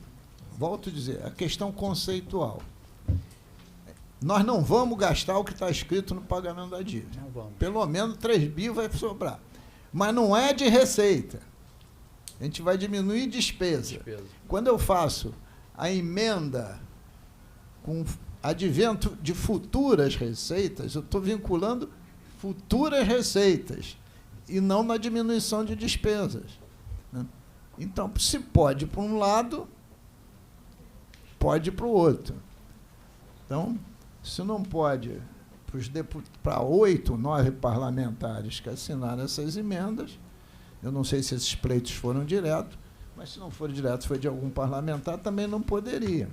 Volto a dizer, a questão conceitual. Nós não vamos gastar o que está escrito no pagamento da dívida. Não vamos. Pelo menos 3 bi vai sobrar. Mas não é de receita. A gente vai diminuir despesa. Quando eu faço a emenda com advento de futuras receitas, eu estou vinculando futuras receitas e não na diminuição de despesas, né? Então, se pode para um lado, pode para o outro. Então, se não pode para 8, 9 parlamentares que assinaram essas emendas, eu não sei se esses pleitos foram diretos, mas se não for direto, foi de algum parlamentar, também não poderia.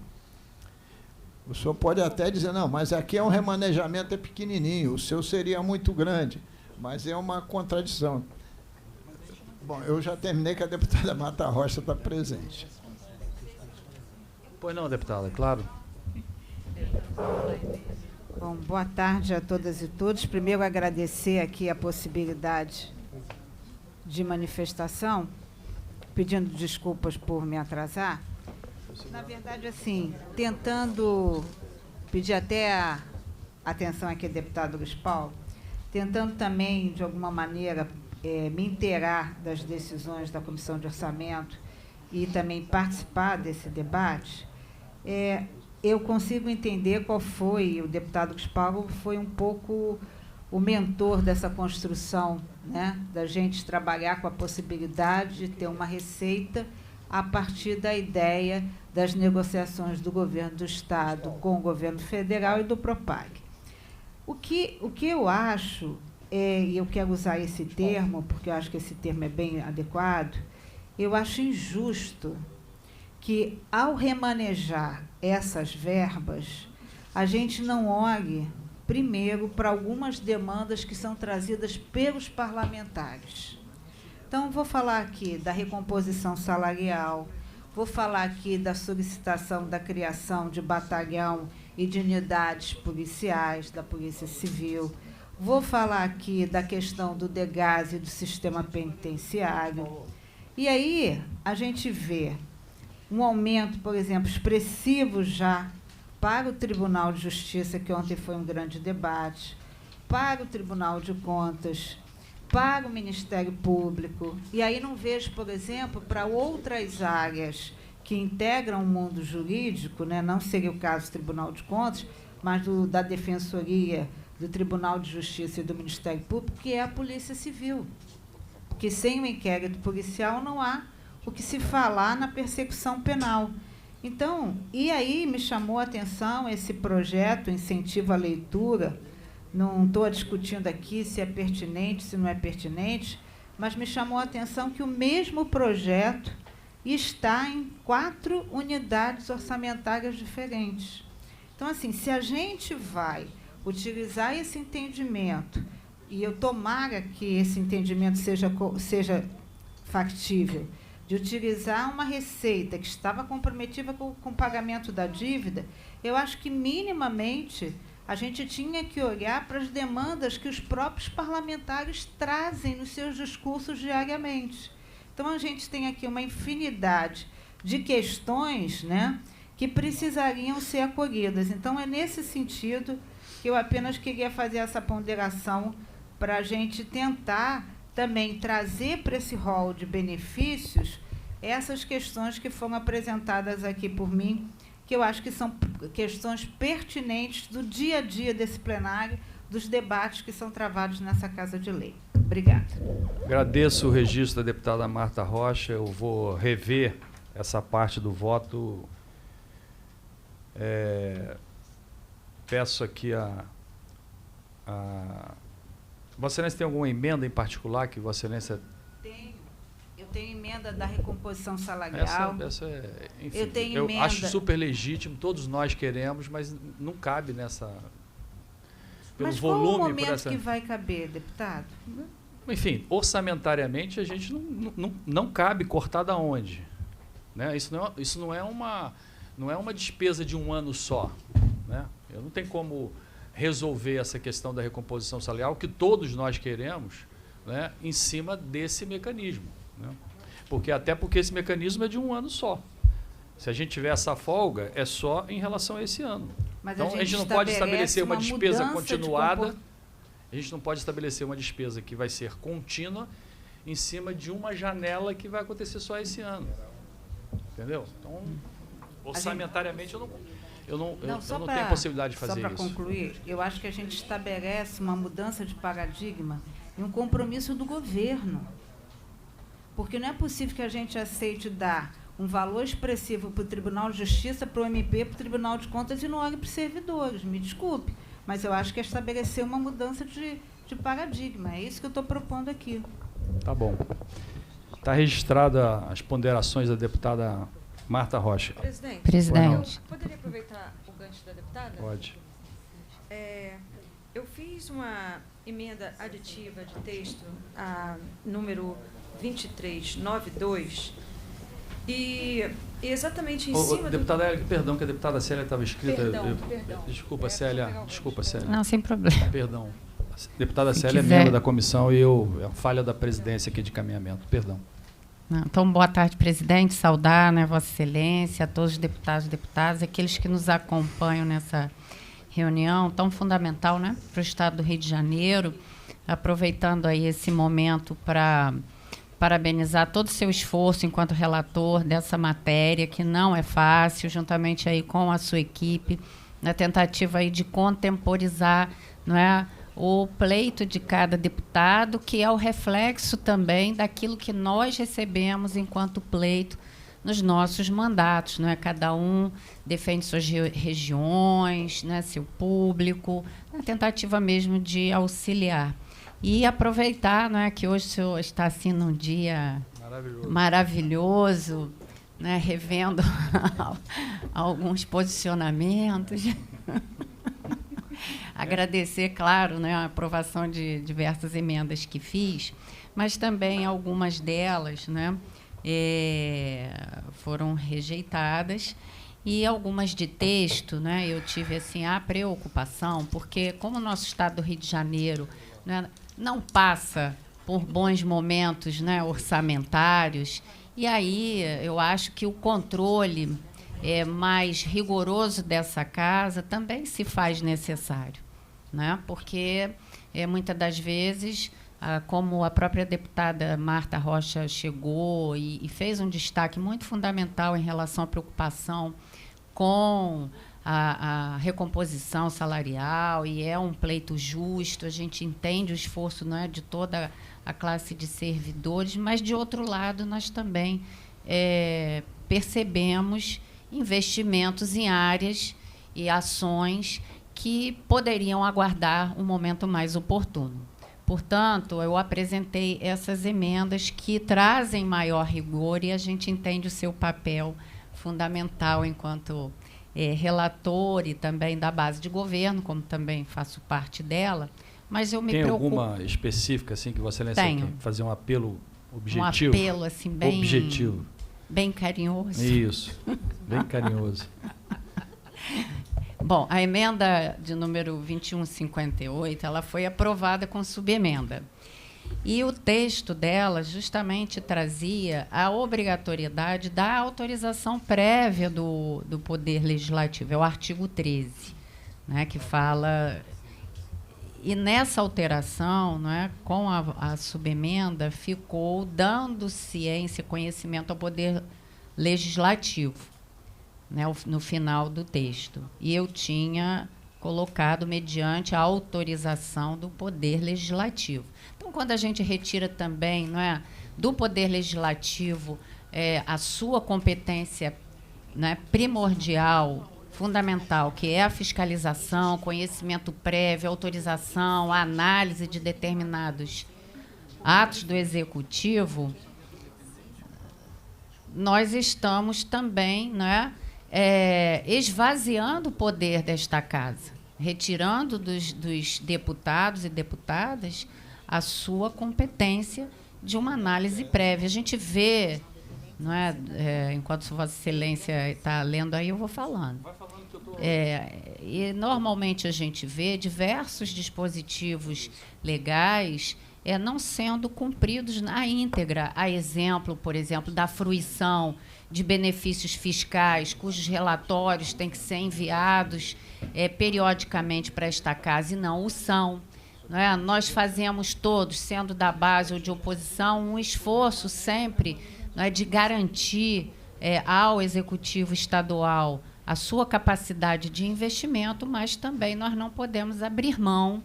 O senhor pode até dizer, não, mas aqui é um remanejamento pequenininho, o seu seria muito grande, mas é uma contradição. Bom, eu já terminei, que a deputada Marta Rocha está presente. Pois não, deputada, é claro. Bom, boa tarde a todas e todos. Primeiro, agradecer aqui a possibilidade de manifestação, pedindo desculpas por me atrasar. Na verdade, assim, tentando pedir até a atenção aqui do deputado Luiz Paulo, tentando também, de alguma maneira, me inteirar das decisões da Comissão de Orçamento e também participar desse debate, eu consigo entender qual foi, o deputado Luiz Paulo foi um pouco o mentor dessa construção, né, da gente trabalhar com a possibilidade de ter uma receita a partir da ideia das negociações do governo do Estado com o governo federal e do Propag. O que eu acho, e eu quero usar esse termo, porque eu acho que esse termo é bem adequado, eu acho injusto que, ao remanejar essas verbas, a gente não olhe, primeiro, para algumas demandas que são trazidas pelos parlamentares. Então, vou falar aqui da recomposição salarial, vou falar aqui da solicitação da criação de batalhão e de unidades policiais da Polícia Civil, vou falar aqui da questão do DEGAS e do sistema penitenciário. E aí a gente vê um aumento, por exemplo, expressivo já para o Tribunal de Justiça, que ontem foi um grande debate, para o Tribunal de Contas, para o Ministério Público. E aí não vejo, por exemplo, para outras áreas que integram o mundo jurídico, né, não seria o caso do Tribunal de Contas, mas da Defensoria, do Tribunal de Justiça e do Ministério Público, que é a Polícia Civil. Porque sem o inquérito policial não há o que se falar na persecução penal. Então, e aí me chamou a atenção esse projeto, Incentivo à Leitura. Não estou discutindo aqui se é pertinente, se não é pertinente, mas me chamou a atenção que o mesmo projeto está em 4 unidades orçamentárias diferentes. Então, assim, se a gente vai utilizar esse entendimento, e eu tomara que esse entendimento seja factível, de utilizar uma receita que estava comprometida com o pagamento da dívida, eu acho que, minimamente, a gente tinha que olhar para as demandas que os próprios parlamentares trazem nos seus discursos diariamente. Então, a gente tem aqui uma infinidade de questões, né, que precisariam ser acolhidas. Então, é nesse sentido que eu apenas queria fazer essa ponderação para a gente tentar também trazer para esse rol de benefícios essas questões que foram apresentadas aqui por mim, que eu acho que são questões pertinentes do dia a dia desse plenário, dos debates que são travados nessa Casa de Lei. Obrigada. Agradeço o registro da deputada Marta Rocha. Eu vou rever essa parte do voto. Peço aqui Vossa Excelência tem alguma emenda em particular que Vossa Excelência... Eu tenho emenda da recomposição salarial. Essa enfim, eu tenho eu emenda... acho super legítimo, todos nós queremos, mas não cabe nessa... Pelo mas volume, qual o momento por essa... que vai caber, deputado? Enfim, orçamentariamente a gente não cabe cortar da onde, né? Isso não é uma despesa de um ano só, né? Eu não tenho como resolver essa questão da recomposição salarial, que todos nós queremos, né, em cima desse mecanismo, né? Até porque esse mecanismo é de um ano só. Se a gente tiver essa folga, é só em relação a esse ano. Mas então, a gente não pode estabelecer uma despesa mudança continuada, a gente não pode estabelecer uma despesa que vai ser contínua em cima de uma janela que vai acontecer só esse ano. Entendeu? Então, orçamentariamente, eu não tenho possibilidade de fazer isso. Só para concluir, eu acho que a gente estabelece uma mudança de paradigma e um compromisso do governo. Porque não é possível que a gente aceite dar um valor expressivo para o Tribunal de Justiça, para o MP, para o Tribunal de Contas e não olhe para os servidores. Me desculpe, mas eu acho que é estabelecer uma mudança de paradigma. É isso que eu estou propondo aqui. Tá bom. Está registrada as ponderações da deputada Marta Rocha. Presidente. Eu poderia aproveitar o gancho da deputada? Pode. Eu fiz uma emenda aditiva de texto, a número 2392, e exatamente em cima deputada do... Perdão, que a deputada Célia estava escrita. Perdão. Desculpa, Célia. Desculpa, Célia. Não, sem problema. Perdão. A deputada Célia quiser. é membro da comissão e é a falha da presidência aqui de encaminhamento. Perdão. Não, então, boa tarde, presidente. Saudar, né, Vossa Excelência, a todos os deputados e deputadas, aqueles que nos acompanham nessa reunião tão fundamental, né, para o Estado do Rio de Janeiro, aproveitando aí esse momento para parabenizar todo o seu esforço enquanto relator dessa matéria, que não é fácil, juntamente aí com a sua equipe, na tentativa aí de contemporizar, não é, o pleito de cada deputado, que é o reflexo também daquilo que nós recebemos enquanto pleito nos nossos mandatos, não é? Cada um defende suas regiões, né, seu público, na tentativa mesmo de auxiliar. E aproveitar, não é, que hoje o senhor está assim num dia maravilhoso, né, revendo alguns posicionamentos. Agradecer, claro, né, a aprovação de diversas emendas que fiz, mas também algumas delas, né, foram rejeitadas, e algumas de texto, né, eu tive assim, a preocupação, porque como o nosso Estado do Rio de Janeiro, né, não passa por bons momentos, né, orçamentários, e aí eu acho que o controle mais rigoroso dessa casa também se faz necessário, né? Porque muitas das vezes, como a própria deputada Marta Rocha chegou e fez um destaque muito fundamental em relação à preocupação com a recomposição salarial, e é um pleito justo, a gente entende o esforço, não é, de toda a classe de servidores, mas, de outro lado, nós também percebemos investimentos em áreas e ações que poderiam aguardar um momento mais oportuno. Portanto, eu apresentei essas emendas que trazem maior rigor, e a gente entende o seu papel fundamental enquanto relator e também da base de governo, como também faço parte dela, mas eu me preocupo... Tem alguma específica assim que Vossa Excelência quer fazer um apelo objetivo? Um apelo assim bem... Objetivo. Bem carinhoso. Isso, bem carinhoso. Bom, a emenda de número 2158, ela foi aprovada com subemenda. E o texto dela justamente trazia a obrigatoriedade da autorização prévia do Poder Legislativo, é o artigo 13, né, que fala... E nessa alteração, não é, com a subemenda, ficou dando ciência, conhecimento ao Poder Legislativo, né, no final do texto. E eu tinha colocado mediante a autorização do Poder Legislativo. Então, quando a gente retira também, não é, do Poder Legislativo a sua competência, né, primordial, fundamental, que é a fiscalização, conhecimento prévio, autorização, a análise de determinados atos do Executivo, nós estamos também, né, esvaziando o poder desta casa, retirando dos deputados e deputadas a sua competência de uma análise prévia. A gente vê, não é, enquanto Vossa Excelência está lendo aí, eu vou falando. E normalmente a gente vê diversos dispositivos legais não sendo cumpridos na íntegra. A exemplo, por exemplo, da fruição de benefícios fiscais, cujos relatórios têm que ser enviados periodicamente para esta casa, e não o são. Não é? Nós fazemos todos, sendo da base ou de oposição, um esforço sempre, não é, de garantir ao Executivo Estadual a sua capacidade de investimento, mas também nós não podemos abrir mão,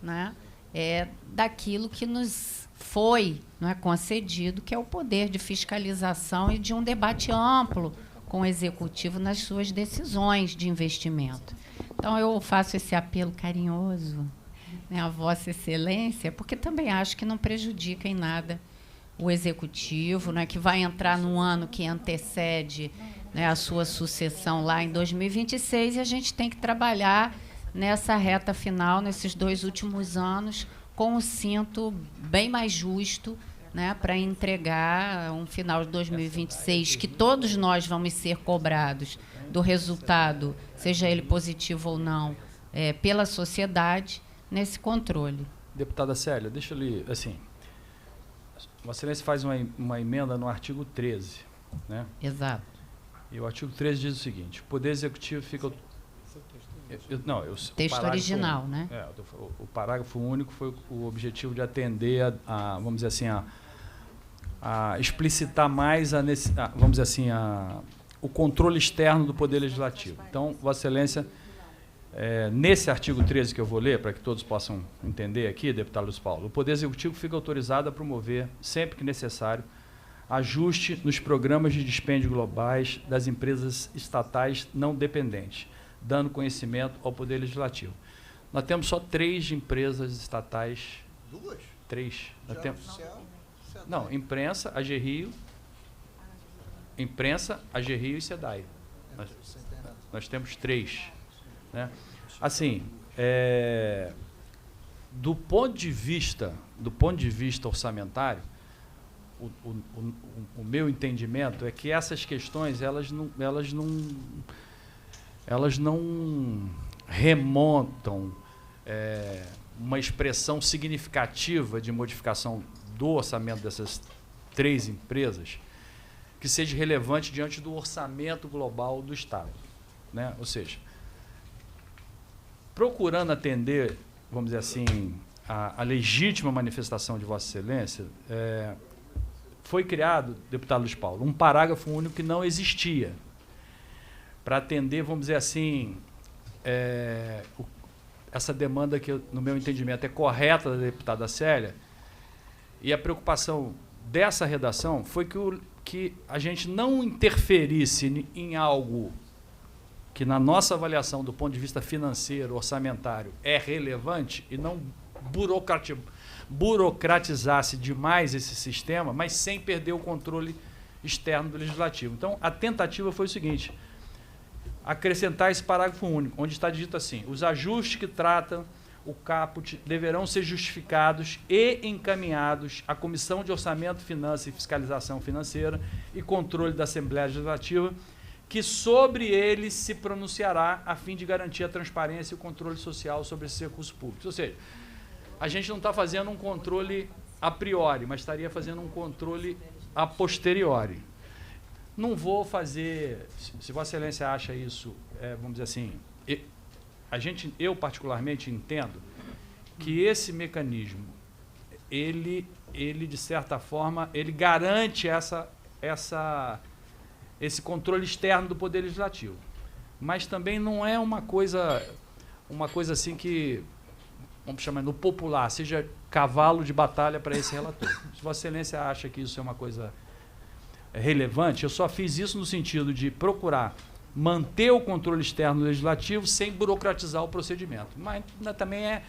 né, daquilo que nos foi, não é, concedido, que é o poder de fiscalização e de um debate amplo com o Executivo nas suas decisões de investimento. Então, eu faço esse apelo carinhoso, né, à Vossa Excelência, porque também acho que não prejudica em nada o Executivo, né, que vai entrar no ano que antecede, né, a sua sucessão lá em 2026, e a gente tem que trabalhar nessa reta final, nesses 2 últimos anos, com o cinto bem mais justo, né, para entregar um final de 2026, que todos nós vamos ser cobrados do resultado, seja ele positivo ou não, pela sociedade, nesse controle. Deputada Célia, deixa eu lhe... Assim, Vossa Excelência faz uma emenda no artigo 13, né? Exato. E o artigo 13 diz o seguinte: o Poder Executivo fica... Texto original, né? O parágrafo único foi o objetivo de atender vamos dizer assim, a explicitar mais vamos dizer assim, o controle externo do Poder Legislativo. Então, Vossa Excelência, nesse artigo 13 que eu vou ler, para que todos possam entender aqui, deputado Luiz Paulo, o Poder Executivo fica autorizado a promover, sempre que necessário, ajuste nos programas de dispêndio globais das empresas estatais não dependentes, dando conhecimento ao Poder Legislativo. Nós temos só 3 empresas estatais. 2? 3. Não, imprensa, AGRIO, e SEDAI. Nós temos 3. Né? Assim, do ponto de vista orçamentário, o meu entendimento é que essas questões elas não remontam uma expressão significativa de modificação do orçamento dessas 3 empresas que seja relevante diante do orçamento global do Estado, né? Ou seja, procurando atender, vamos dizer assim, a legítima manifestação de Vossa Excelência, foi criado, deputado Luiz Paulo, um parágrafo único que não existia, para atender, vamos dizer assim, essa demanda que, no meu entendimento, é correta da deputada Célia, e a preocupação dessa redação foi que a gente não interferisse em algo que, na nossa avaliação, do ponto de vista financeiro, orçamentário, é relevante, e não burocratizasse demais esse sistema, mas sem perder o controle externo do Legislativo. Então, a tentativa foi o seguinte: acrescentar esse parágrafo único, onde está dito assim: os ajustes que tratam o caput deverão ser justificados e encaminhados à Comissão de Orçamento, Finanças e Fiscalização Financeira e Controle da Assembleia Legislativa, que sobre ele se pronunciará a fim de garantir a transparência e o controle social sobre esses recursos públicos. Ou seja, a gente não está fazendo um controle a priori, mas estaria fazendo um controle a posteriori. Não vou fazer, se Vossa Excelência acha isso, vamos dizer assim, eu particularmente entendo que esse mecanismo, ele de certa forma, ele garante esse controle externo do Poder Legislativo. Mas também não é uma coisa assim que, vamos chamar no popular, seja cavalo de batalha para esse relator. Se Vossa Excelência acha que isso é uma coisa relevante, eu só fiz isso no sentido de procurar manter o controle externo legislativo sem burocratizar o procedimento. Mas também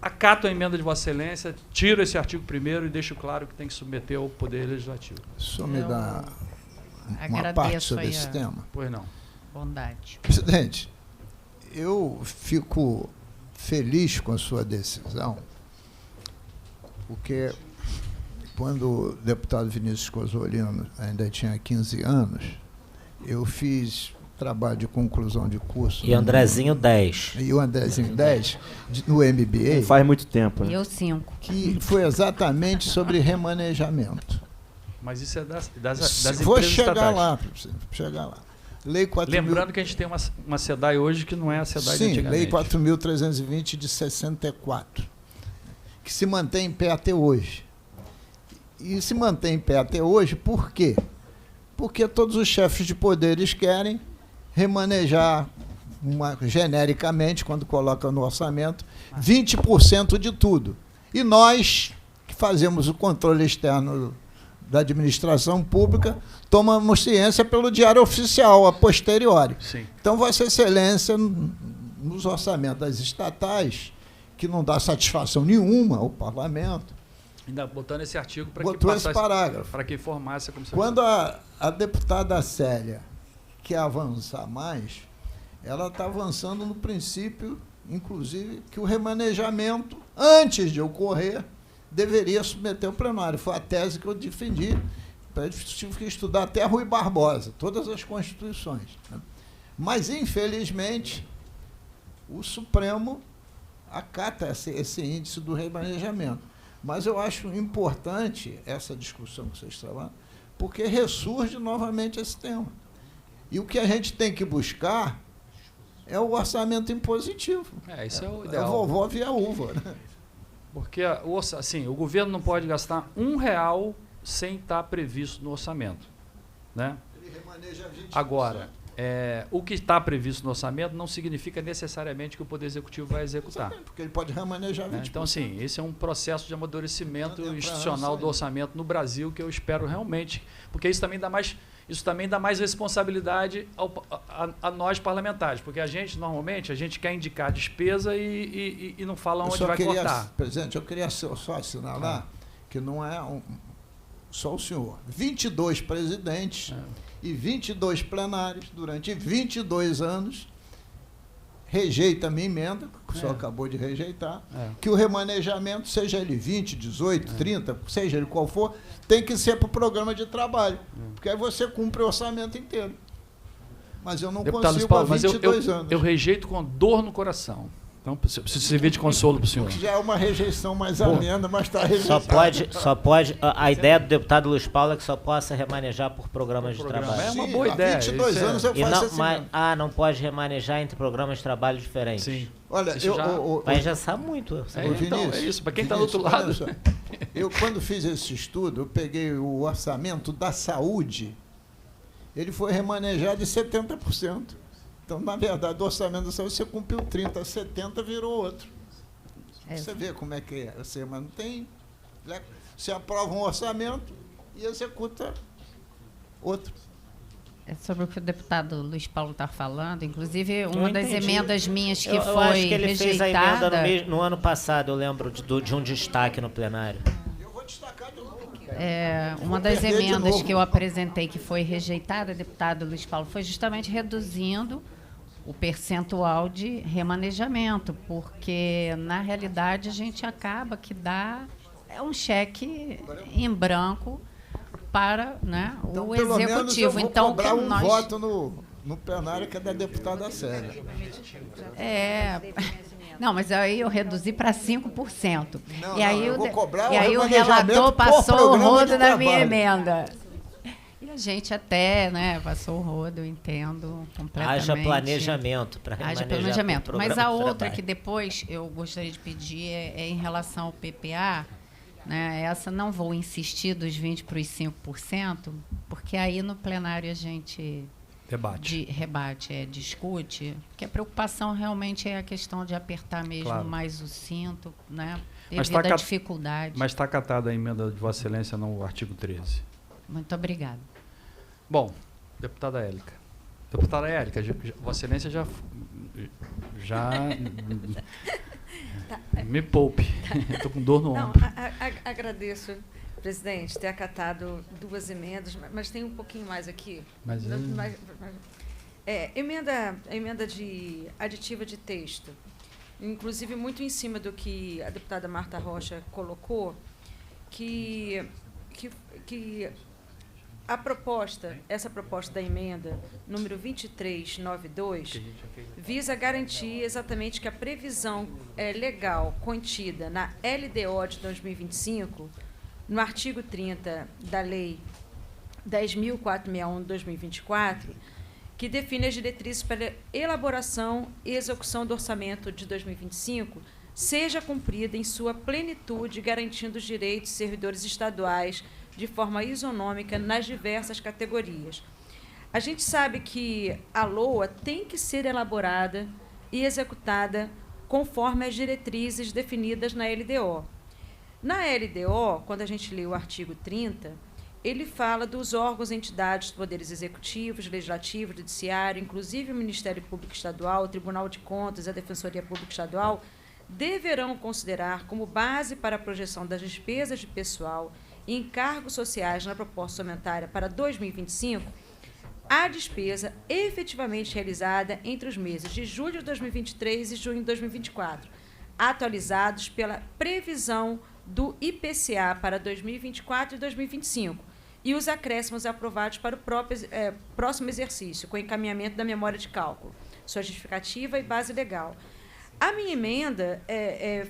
acato a emenda de Vossa Excelência, tiro esse artigo 1º e deixo claro que tem que submeter ao Poder Legislativo. Só me dá uma parte sobre esse tema? Pois não. Bondade. Presidente, eu fico feliz com a sua decisão, porque quando o deputado Vinícius Cozzolino ainda tinha 15 anos, eu fiz trabalho de conclusão de curso. E Andrezinho 10. E o Andrezinho 10, no MBA. Não faz muito tempo, né? Eu 5. Que foi exatamente sobre remanejamento. Mas isso é das Vou empresas chegar estatais. lá, chegar lá. Lei 4.000 Lembrando que a gente tem uma SEDAI hoje que não é a SEDAI de Sim, antigamente. Lei 4.320 de 64, que se mantém em pé até hoje. E se mantém em pé até hoje por quê? Porque todos os chefes de poderes querem remanejar genericamente, quando colocam no orçamento, 20% de tudo. E nós, que fazemos o controle externo da administração pública, tomamos ciência pelo Diário Oficial, a posteriori. Sim. Então, Vossa Excelência, nos orçamentos das estatais, que não dá satisfação nenhuma ao parlamento, Ainda botando esse artigo para que botou esse passasse, parágrafo. para que informasse a comissão. Quando a deputada Célia quer avançar mais, ela está avançando no princípio, inclusive, que o remanejamento, antes de ocorrer, deveria submeter ao plenário. Foi a tese que eu defendi. Eu tive que estudar até Rui Barbosa, todas as constituições, né? Mas, infelizmente, o Supremo acata esse índice do remanejamento. Mas eu acho importante essa discussão que vocês trabalham, porque ressurge novamente esse tema. E o que a gente tem que buscar é o orçamento impositivo. Isso é o É ideal. a vovó via uva, né? Porque assim, o governo não pode gastar R$1 sem estar previsto no orçamento, né? Ele remaneja 20%. Agora, o que está previsto no orçamento não significa necessariamente que o Poder Executivo vai executar. Exatamente, porque ele pode remanejar 20%. Né? Então, assim, esse é um processo de amadurecimento Não, institucional do orçamento no Brasil que eu espero realmente, porque isso também dá mais responsabilidade a nós parlamentares, porque a gente, normalmente, quer indicar despesa e não fala onde vai cortar. Presidente, eu queria só assinalar que não é só o senhor. 22 presidentes e 22 plenários durante 22 anos rejeita a minha emenda, que o senhor acabou de rejeitar, que o remanejamento, seja ele 20, 18, 30, seja ele qual for, tem que ser para o programa de trabalho, porque aí você cumpre o orçamento inteiro. Mas eu não Deputado consigo Paulo, há 22 anos. eu rejeito com dor no coração. Então, preciso servir de consolo para o senhor. Que já é uma rejeição mais amena, mas está rejeitado. Só pode. A ideia do deputado Luiz Paulo é que só possa remanejar por programas de trabalho. É uma Sim, boa ideia. Há 22 anos eu E faço não, esse mas, emenda. não pode remanejar entre programas de trabalho diferentes. Sim. Olha, Isso já- Vai engessar muito. Então, Vinícius, é isso. Para quem está do outro Vinícius, lado. olha só. Eu, quando fiz esse estudo, eu peguei o orçamento da saúde, ele foi remanejado em 70%. Então, na verdade, o orçamento da saúde você cumpriu 30%, 70% virou outro. Você vê como é que é. Você mantém, né? Você aprova um orçamento e executa outro. É sobre o que o deputado Luiz Paulo está falando. Inclusive, uma das entendi. emendas minhas que Eu foi acho que ele fez a emenda rejeitada. no ano passado, eu lembro de um destaque no plenário. Eu vou destacar de novo. Uma das perder de emendas novo. que eu apresentei que foi rejeitada, deputado Luiz Paulo, foi justamente reduzindo o percentual de remanejamento, porque, na realidade, a gente acaba que dá um cheque em branco para, né, Então, o pelo menos eu executivo. vou Então, cobrar que um nós voto no plenário, que é da deputada Célia. Não, mas aí eu reduzi para 5%. Não, e aí, eu vou cobrar e aí o remanejamento relator por passou o programa rodo de na minha trabalho. emenda. E a gente até, né, passou o rodo, eu entendo completamente. Haja planejamento para Haja remanejar planejamento. por Mas programa a de outra trabalho. que depois eu gostaria de pedir é em relação ao PPA, né? Essa não vou insistir dos 20% para os 5%, porque aí no plenário a gente discute, que a preocupação realmente é a questão de apertar mesmo Claro. mais o cinto, né? Mas Devido tá à dificuldade. Mas está acatada a emenda de Vossa Excelência no artigo 13. Muito obrigada. Bom, deputada Érica. Deputada Érica, Vossa Excelência já me poupe. Estou com dor no Não, ombro. agradeço, presidente, ter acatado 2 emendas, mas tem um pouquinho mais aqui. Mas Emenda de aditiva de texto, inclusive muito em cima do que a deputada Marta Rocha colocou, que essa proposta da emenda número 2392 visa garantir exatamente que a previsão legal contida na LDO de 2025, no artigo 30 da Lei 10.461 de 2024, que define as diretrizes para elaboração e execução do orçamento de 2025, seja cumprida em sua plenitude, garantindo os direitos dos servidores estaduais de forma isonômica nas diversas categorias. A gente sabe que a LOA tem que ser elaborada e executada conforme as diretrizes definidas na LDO. Na LDO, quando a gente lê o artigo 30, ele fala dos órgãos e entidades dos poderes executivos, legislativo, judiciário, inclusive o Ministério Público Estadual, o Tribunal de Contas e a Defensoria Pública Estadual, deverão considerar como base para a projeção das despesas de pessoal e encargos sociais na proposta orçamentária para 2025 a despesa efetivamente realizada entre os meses de julho de 2023 e junho de 2024, atualizados pela previsão do IPCA para 2024 e 2025, e os acréscimos aprovados para o próximo exercício, com encaminhamento da memória de cálculo, sua justificativa e base legal. A minha emenda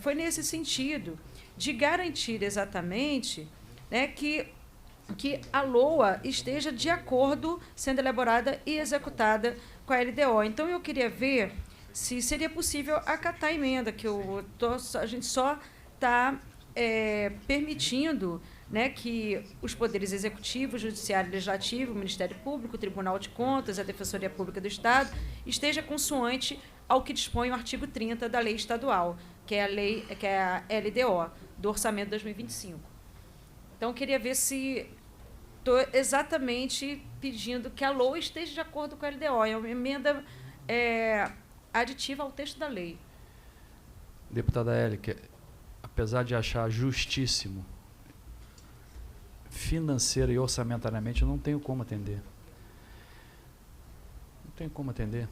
foi nesse sentido, de garantir exatamente, né, que a LOA esteja de acordo, sendo elaborada e executada com a LDO. Então, eu queria ver se seria possível acatar a emenda, que a gente só está permitindo, né, que os poderes executivo, judiciário, legislativo, o Ministério Público, o Tribunal de Contas, a Defensoria Pública do Estado, esteja consoante ao que dispõe o artigo 30 da lei estadual, que é a LDO, do orçamento de 2025. Então, eu queria ver se estou exatamente pedindo que a LOA esteja de acordo com a LDO. É uma emenda aditiva ao texto da lei. Deputada Élica, apesar de achar justíssimo, financeira e orçamentariamente, eu não tenho como atender. Não tenho como atender.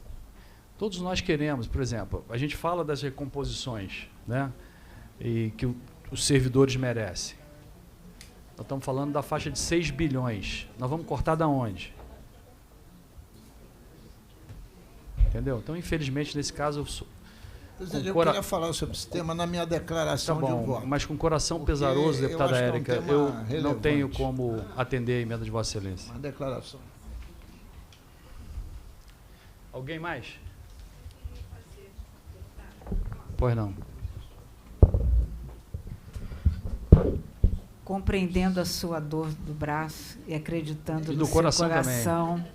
Todos nós queremos, por exemplo, a gente fala das recomposições, né, e que os servidores merecem. Nós estamos falando da faixa de 6 bilhões. Nós vamos cortar da onde? Entendeu? Então, infelizmente, nesse caso, eu queria falar sobre esse tema na minha declaração de voto. Mas com coração pesaroso, deputada Élica, eu não tenho como atender a emenda de Vossa Excelência. Uma declaração. Alguém mais? Pois não. Compreendendo a sua dor do braço e acreditando E no do seu coração coração.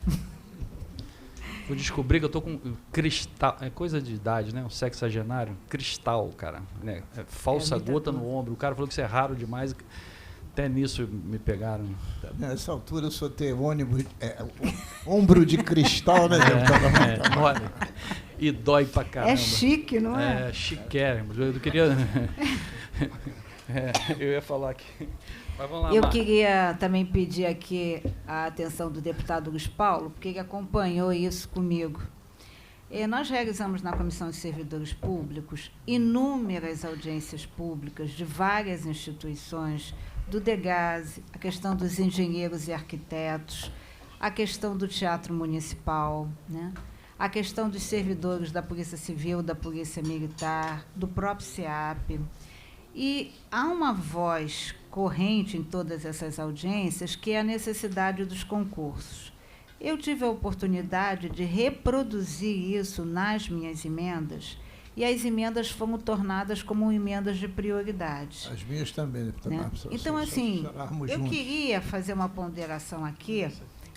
Eu descobri que eu tô com cristal, é coisa de idade, né? Um sexagenário, cristal, cara, né? Falsa gota no ombro. O cara falou que isso é raro demais. Até nisso me pegaram. Nessa altura eu sou ter ônibus, ombro de cristal, né? Olha, e dói pra caramba. É chique, não é? É chiquérrimo. Eu queria... eu ia falar aqui. Mas vamos lá, Eu queria também pedir aqui a atenção do deputado Luiz Paulo, porque ele acompanhou isso comigo. Nós realizamos na Comissão de Servidores Públicos inúmeras audiências públicas de várias instituições, do DEGASE, a questão dos engenheiros e arquitetos, a questão do Teatro Municipal, né? A questão dos servidores da Polícia Civil, da Polícia Militar, do próprio SEAP. E há uma voz corrente em todas essas audiências, que é a necessidade dos concursos. Eu tive a oportunidade de reproduzir isso nas minhas emendas, e as emendas foram tornadas como emendas de prioridade. As minhas também, deputada. Né? Então, assim, eu queria fazer uma ponderação aqui,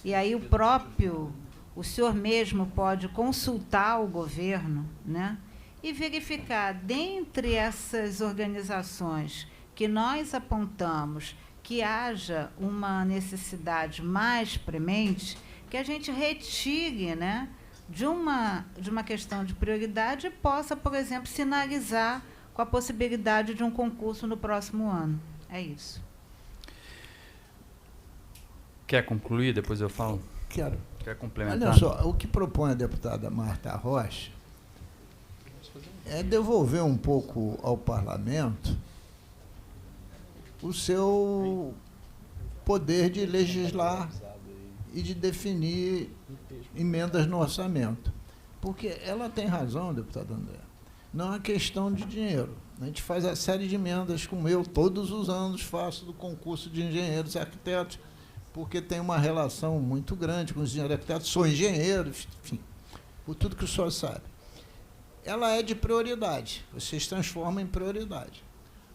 e aí o senhor mesmo pode consultar o governo, né, e verificar, dentre essas organizações que nós apontamos que haja uma necessidade mais premente, que a gente retire, né, de uma questão de prioridade e possa, por exemplo, sinalizar com a possibilidade de um concurso no próximo ano. É isso. Quer concluir? Depois eu falo. Quero. Quer complementar? Olha só, o que propõe a deputada Marta Rocha é devolver um pouco ao parlamento o seu poder de legislar e de definir emendas no orçamento. Porque ela tem razão, deputado André. Não é questão de dinheiro. A gente faz a série de emendas, como eu todos os anos faço do concurso de engenheiros e arquitetos, porque tem uma relação muito grande com os engenheiros e arquitetos, sou engenheiro, enfim, por tudo que o senhor sabe. Ela é de prioridade, vocês transformam em prioridade.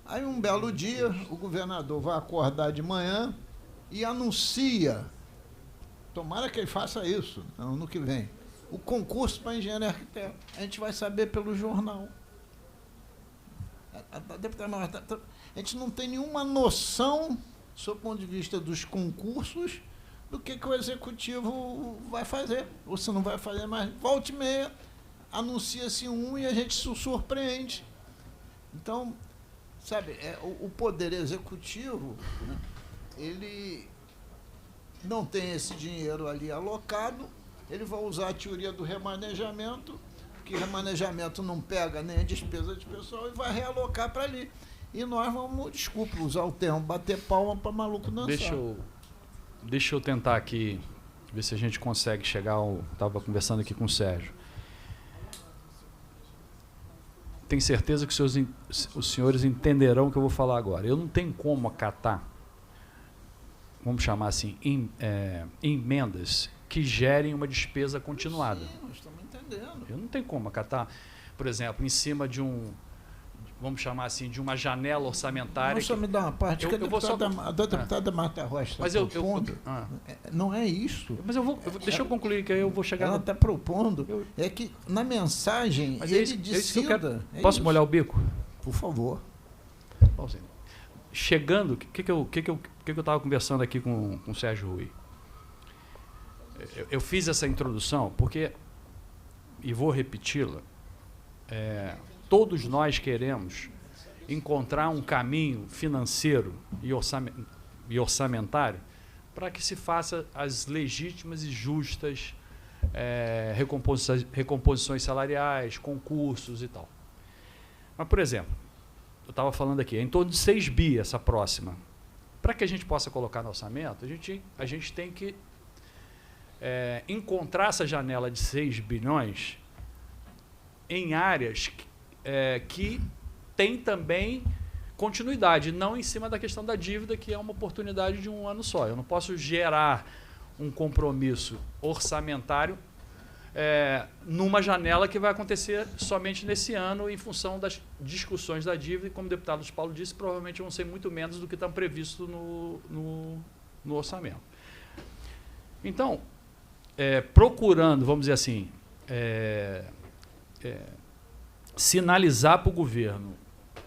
Aí, um belo dia, o governador vai acordar de manhã e anuncia, tomara que ele faça isso, no ano que vem, o concurso para engenheiro e arquiteto. A gente vai saber pelo jornal. A gente não tem nenhuma noção, sob o ponto de vista dos concursos, do que o executivo vai fazer. Ou se não vai fazer mais, volta e meia, anuncia-se um e a gente se surpreende. Então, sabe, o poder executivo, né, ele não tem esse dinheiro ali alocado, ele vai usar a teoria do remanejamento, que remanejamento não pega nem a despesa de pessoal e vai realocar para ali. E nós vamos, desculpa, usar o termo, bater palma para maluco dançar. Deixa eu tentar aqui, ver se a gente consegue chegar ao... Estava conversando aqui com o Sérgio. Tenho certeza que os senhores entenderão o que eu vou falar agora. Eu não tenho como acatar, vamos chamar assim, emendas que gerem uma despesa continuada. Sim, nós estamos entendendo. Eu não tenho como acatar, por exemplo, em cima de vamos chamar assim, de uma janela orçamentária. Só me dá uma parte, que a deputada Marta Rocha mas está propondo. Não é isso. Mas deixa eu concluir, que aí eu vou chegar... Ela está propondo, é que na mensagem mas ele decida... Posso molhar o bico? Por favor. Chegando, o que eu estava conversando aqui com o Sérgio Rui? Eu fiz essa introdução porque, e vou repeti-la, todos nós queremos encontrar um caminho financeiro e orçamentário para que se faça as legítimas e justas recomposições salariais, concursos e tal. Mas, por exemplo, eu estava falando aqui, em torno de 6 bi essa próxima. Para que a gente possa colocar no orçamento, a gente tem que encontrar essa janela de 6 bilhões em áreas que tem também continuidade, não em cima da questão da dívida, que é uma oportunidade de um ano só. Eu não posso gerar um compromisso orçamentário numa janela que vai acontecer somente nesse ano, em função das discussões da dívida, e como o deputado Luiz Paulo disse, provavelmente vão ser muito menos do que está previsto no orçamento. Então, procurando, vamos dizer assim, sinalizar para o governo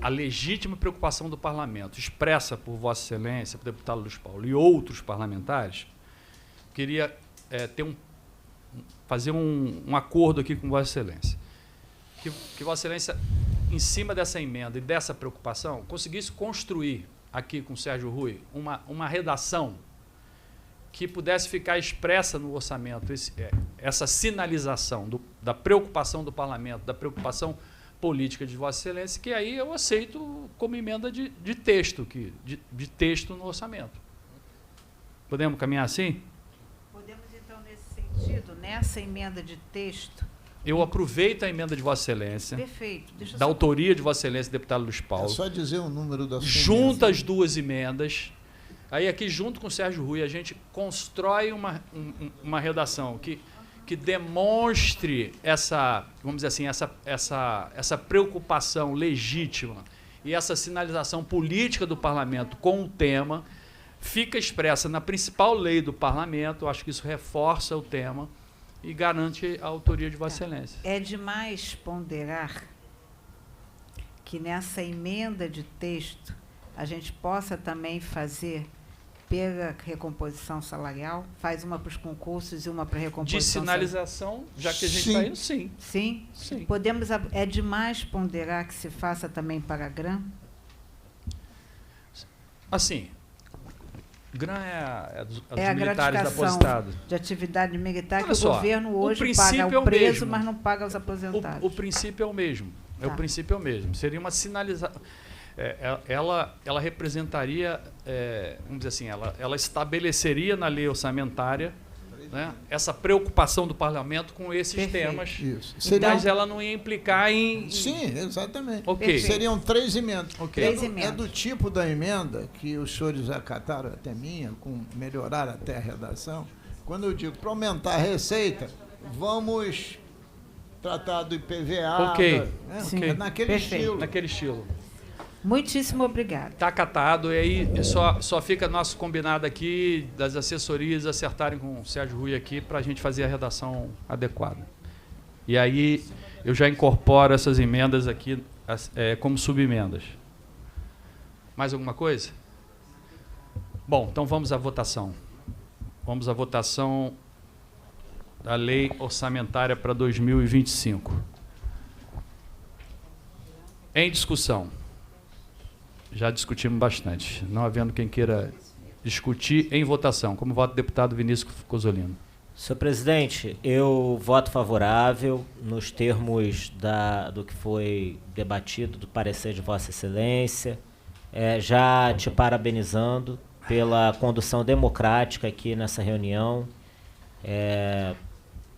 a legítima preocupação do parlamento, expressa por Vossa Excelência, por deputado Luiz Paulo e outros parlamentares, queria fazer um acordo aqui com Vossa Excelência. Que Vossa Excelência, em cima dessa emenda e dessa preocupação, conseguisse construir aqui com o Sérgio Rui uma redação que pudesse ficar expressa no orçamento essa sinalização da preocupação do parlamento, da preocupação política de Vossa Excelência, que aí eu aceito como emenda de texto, de texto no orçamento. Podemos caminhar assim? Podemos, então, nesse sentido, nessa emenda de texto... Eu aproveito a emenda de Vossa Excelência, perfeito, da autoria de Vossa Excelência, deputado Luiz Paulo. É só dizer o número da sua junta as duas emendas. Aí aqui, junto com o Sérgio Rui, a gente constrói uma redação que demonstre essa, vamos dizer assim, essa preocupação legítima e essa sinalização política do parlamento com o tema, fica expressa na principal lei do parlamento. Eu acho que isso reforça o tema e garante a autoria de Vossa Excelência. É demais ponderar que nessa emenda de texto a gente possa também fazer pela recomposição salarial, faz uma para os concursos e uma para a recomposição de sinalização, já que a gente está indo, sim. Sim? Sim. Podemos, é demais ponderar que se faça também para a GRAM? Assim, GRAM é dos a militares gratificação aposentados. de atividade militar. Olha que só, o governo o hoje princípio paga é o o preso, mesmo. mas não paga os aposentados. O princípio é o mesmo. Tá. O princípio é o mesmo. Seria uma sinalização. Ela representaria, vamos dizer assim, ela estabeleceria na lei orçamentária né, essa preocupação do parlamento com esses Perfeito. temas, Isso. mas ela não ia implicar em... Sim, exatamente. Ok. Seriam 3 emendas. Ok. Três É emendas. do tipo da emenda que os senhores acataram até minha, com melhorar até a redação. Quando eu digo para aumentar a receita, vamos tratar do IPVA. Ok. Né? Sim. É naquele Perfeito. estilo. Naquele estilo. Muitíssimo obrigada. Está acatado, e aí só fica nosso combinado aqui das assessorias acertarem com o Sérgio Rui aqui para a gente fazer a redação adequada. E aí eu já incorporo essas emendas aqui como subemendas. Mais alguma coisa? Bom, então vamos à votação. Vamos à votação da Lei Orçamentária para 2025. Em discussão. Já discutimos bastante. Não havendo quem queira discutir, em votação. Como vota o deputado Vinícius Cozzolino. Senhor presidente, eu voto favorável nos termos do que foi debatido, do parecer de Vossa Excelência, já te parabenizando pela condução democrática aqui nessa reunião,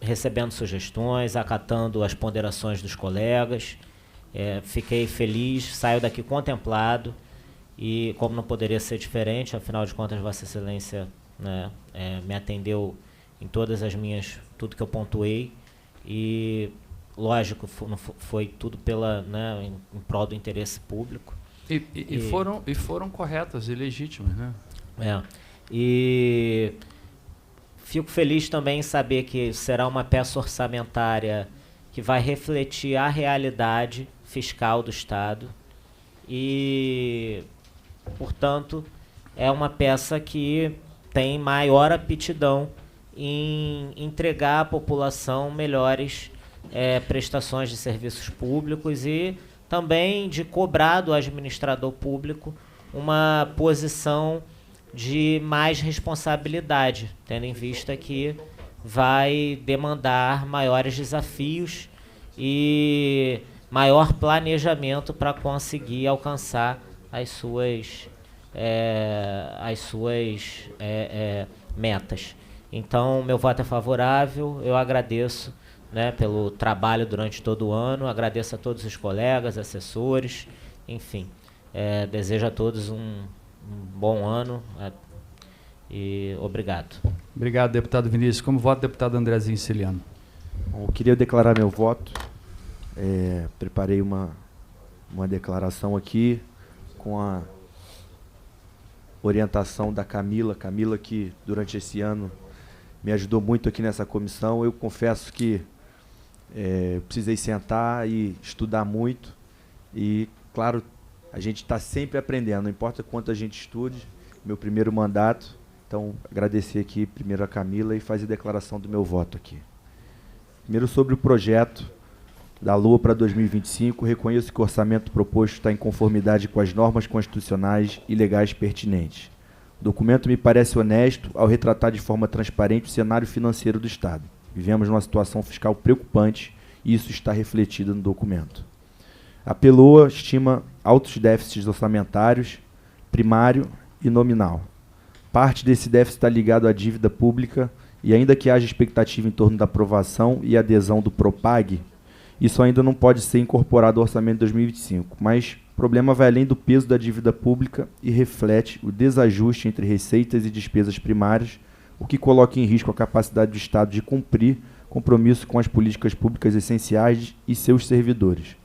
recebendo sugestões, acatando as ponderações dos colegas. Fiquei feliz, saio daqui contemplado e, como não poderia ser diferente, afinal de contas, Vossa Excelência, né, me atendeu em todas as minhas, tudo que eu pontuei e, lógico, foi tudo né, em prol do interesse público. E foram corretas e legítimas, né? E fico feliz também em saber que será uma peça orçamentária que vai refletir a realidade fiscal do Estado e, portanto, é uma peça que tem maior aptidão em entregar à população melhores prestações de serviços públicos e também de cobrar do administrador público uma posição de mais responsabilidade, tendo em vista que vai demandar maiores desafios e maior planejamento para conseguir alcançar as suas metas. Então, meu voto é favorável, eu agradeço, né, pelo trabalho durante todo o ano, agradeço a todos os colegas, assessores, enfim, desejo a todos um bom ano e obrigado. Obrigado, deputado Vinícius. Como vota o deputado Andrezinho Ciliano? Bom, eu queria declarar meu voto. Preparei uma declaração aqui com a orientação da Camila que durante esse ano me ajudou muito aqui nessa comissão. Eu confesso que precisei sentar e estudar muito e, claro, a gente está sempre aprendendo, não importa quanto a gente estude, meu primeiro mandato. Então, agradecer aqui primeiro a Camila e fazer a declaração do meu voto aqui. Primeiro, sobre o projeto da LOA para 2025, reconheço que o orçamento proposto está em conformidade com as normas constitucionais e legais pertinentes. O documento me parece honesto ao retratar de forma transparente o cenário financeiro do Estado. Vivemos numa situação fiscal preocupante e isso está refletido no documento. A LOA estima altos déficits orçamentários, primário e nominal. Parte desse déficit está ligado à dívida pública e, ainda que haja expectativa em torno da aprovação e adesão do PROPAG, isso ainda não pode ser incorporado ao orçamento de 2025. Mas o problema vai além do peso da dívida pública e reflete o desajuste entre receitas e despesas primárias, o que coloca em risco a capacidade do Estado de cumprir compromisso com as políticas públicas essenciais e seus servidores.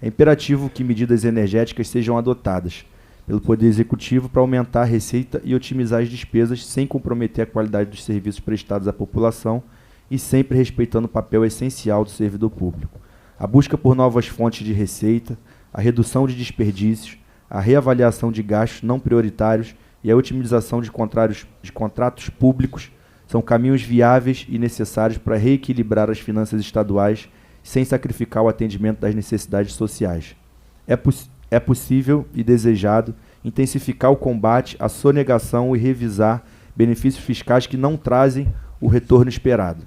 É imperativo que medidas energéticas sejam adotadas pelo Poder Executivo para aumentar a receita e otimizar as despesas sem comprometer a qualidade dos serviços prestados à população e sempre respeitando o papel essencial do servidor público. A busca por novas fontes de receita, a redução de desperdícios, a reavaliação de gastos não prioritários e a otimização de contratos públicos são caminhos viáveis e necessários para reequilibrar as finanças estaduais sem sacrificar o atendimento das necessidades sociais. É possível e desejado intensificar o combate à sonegação e revisar benefícios fiscais que não trazem o retorno esperado.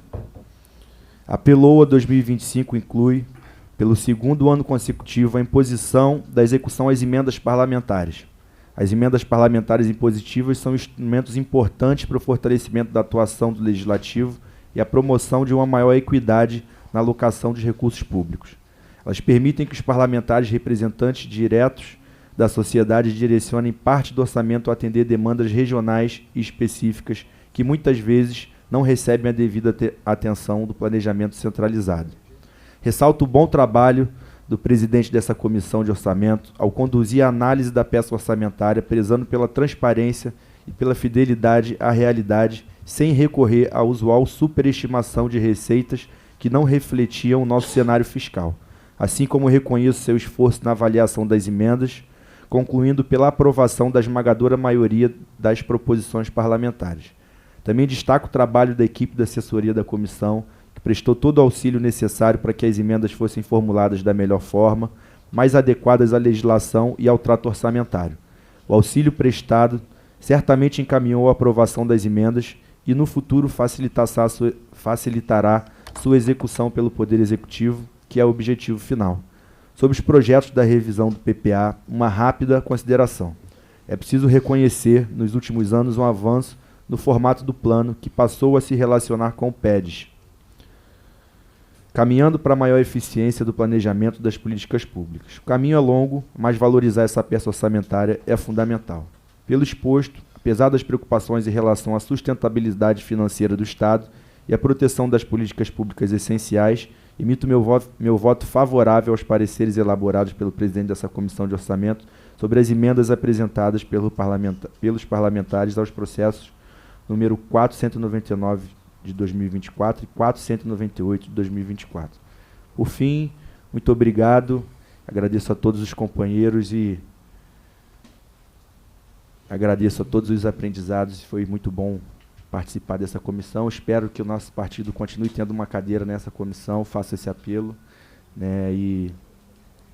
A LOA 2025 inclui, pelo segundo ano consecutivo, a imposição da execução às emendas parlamentares. As emendas parlamentares impositivas são instrumentos importantes para o fortalecimento da atuação do Legislativo e a promoção de uma maior equidade na alocação dos recursos públicos. Elas permitem que os parlamentares representantes diretos da sociedade direcionem parte do orçamento a atender demandas regionais e específicas que muitas vezes não recebem a devida atenção do planejamento centralizado. Ressalto o bom trabalho do presidente dessa comissão de orçamento ao conduzir a análise da peça orçamentária, prezando pela transparência e pela fidelidade à realidade, sem recorrer à usual superestimação de receitas que não refletiam o nosso cenário fiscal. Assim como reconheço seu esforço na avaliação das emendas, concluindo pela aprovação da esmagadora maioria das proposições parlamentares. Também destaco o trabalho da equipe da assessoria da comissão, que prestou todo o auxílio necessário para que as emendas fossem formuladas da melhor forma, mais adequadas à legislação e ao trato orçamentário. O auxílio prestado certamente encaminhou a aprovação das emendas e, no futuro, facilitará sua execução pelo Poder Executivo, que é o objetivo final. Sobre os projetos da revisão do PPA, uma rápida consideração. É preciso reconhecer, nos últimos anos, um avanço no formato do plano, que passou a se relacionar com o PEDES, caminhando para a maior eficiência do planejamento das políticas públicas. O caminho é longo, mas valorizar essa peça orçamentária é fundamental. Pelo exposto, apesar das preocupações em relação à sustentabilidade financeira do Estado e à proteção das políticas públicas essenciais, emito meu voto favorável aos pareceres elaborados pelo presidente dessa comissão de orçamento sobre as emendas apresentadas pelos parlamentares aos processos número 499 de 2024 e 498 de 2024. Por fim, muito obrigado, agradeço a todos os companheiros e agradeço a todos os aprendizados, foi muito bom participar dessa comissão. Espero que o nosso partido continue tendo uma cadeira nessa comissão, faço esse apelo, né, e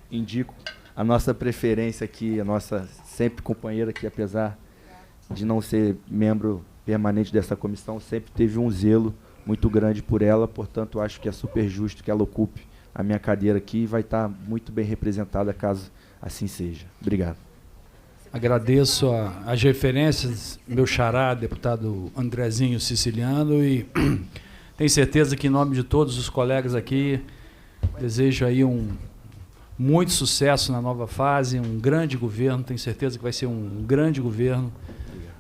indico a nossa preferência aqui, a nossa sempre companheira que, apesar de não ser membro permanente dessa comissão, sempre teve um zelo muito grande por ela, portanto, acho que é super justo que ela ocupe a minha cadeira aqui e vai estar muito bem representada caso assim seja. Obrigado. Agradeço as referências, meu xará, deputado Andrezinho Siciliano, e tenho certeza que, em nome de todos os colegas aqui, desejo aí muito sucesso na nova fase, um grande governo, tenho certeza que vai ser um grande governo,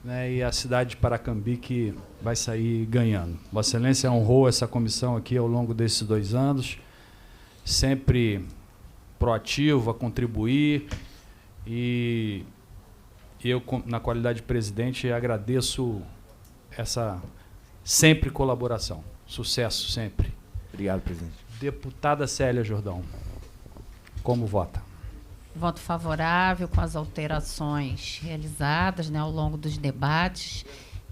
né, e a cidade de Paracambi vai sair ganhando. Vossa Excelência honrou essa comissão aqui ao longo desses 2 anos, sempre proativo a contribuir, e eu, na qualidade de presidente, agradeço essa sempre colaboração. Sucesso sempre. Obrigado, presidente. Deputada Célia Jordão, como vota? Voto favorável com as alterações realizadas, né, ao longo dos debates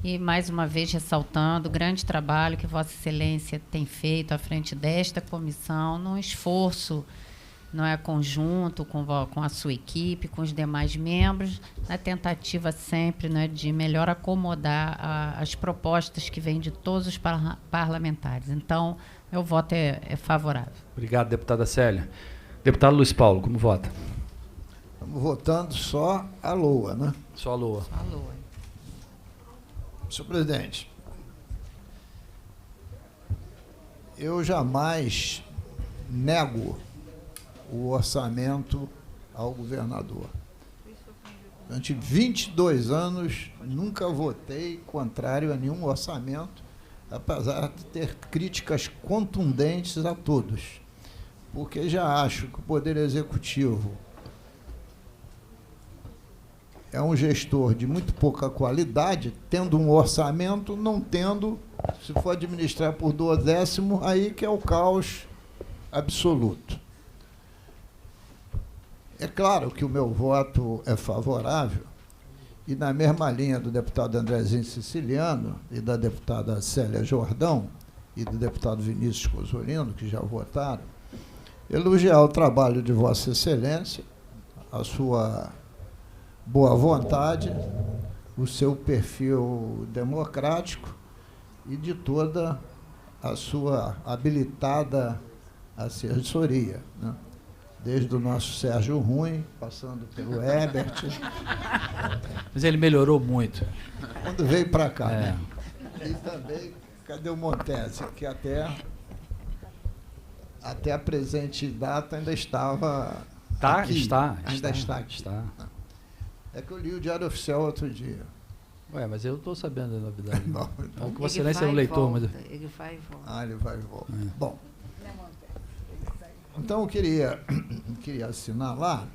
e, mais uma vez, ressaltando o grande trabalho que Vossa Excelência tem feito à frente desta comissão, num esforço, não é, conjunto com a sua equipe, com os demais membros, na tentativa sempre, né, de melhor acomodar as propostas que vêm de todos os parlamentares. Então, meu voto é favorável. Obrigado, deputada Célia. Deputado Luiz Paulo, como vota? Estamos votando só a LOA, né? Só a LOA. Só a LOA. Senhor presidente, eu jamais nego o orçamento ao governador. Durante 22 anos, nunca votei contrário a nenhum orçamento, apesar de ter críticas contundentes a todos, porque já acho que o Poder Executivo é um gestor de muito pouca qualidade, tendo um orçamento, não tendo, se for administrar por 12º, aí que é o caos absoluto. É claro que o meu voto é favorável, e na mesma linha do deputado Andrezinho Siciliano e da deputada Célia Jordão e do deputado Vinícius Cosolino, que já votaram, elogiar o trabalho de Vossa Excelência, a sua boa vontade, o seu perfil democrático e de toda a sua habilitada assessoria, né? Desde o nosso Sérgio Ruim, passando pelo Herbert. Mas ele melhorou muito. Quando veio para cá. É. Né? E também Cadê o Montese? Que até a presente data ainda estava aqui. Ainda está aqui. Está. É que eu li o Diário Oficial outro dia. Ué, mas eu estou sabendo da novidade. Bom, Então, que você nem é um leitor, mas... Ele vai e volta. ele vai e volta. Bom, então eu queria assinalar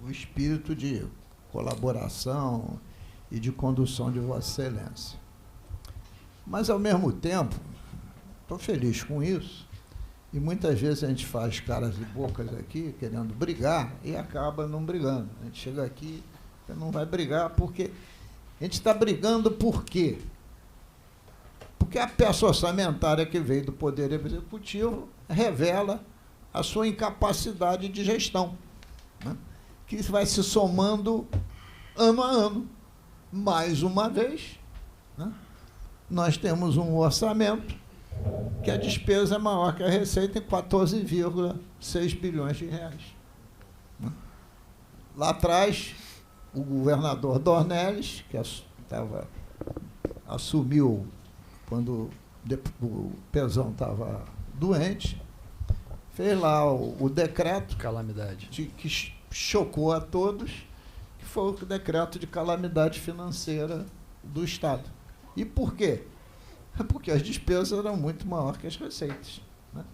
o espírito de colaboração e de condução de Vossa Excelência. Mas, ao mesmo tempo, estou feliz com isso, e muitas vezes a gente faz caras e bocas aqui, querendo brigar, e acaba não brigando. A gente chega aqui e não vai brigar, porque a gente está brigando por quê? Porque a peça orçamentária que veio do Poder Executivo revela a sua incapacidade de gestão, né? Que vai se somando ano a ano. Mais uma vez, né? Nós temos um orçamento que a despesa é maior que a receita em 14,6 bilhões de reais. Né? Lá atrás, o governador Dornelles, que assumiu quando o Pezão estava doente, fez lá o decreto Calamidade. que chocou a todos, que foi o decreto de calamidade financeira do Estado. E por quê? Porque as despesas eram muito maiores que as receitas, né?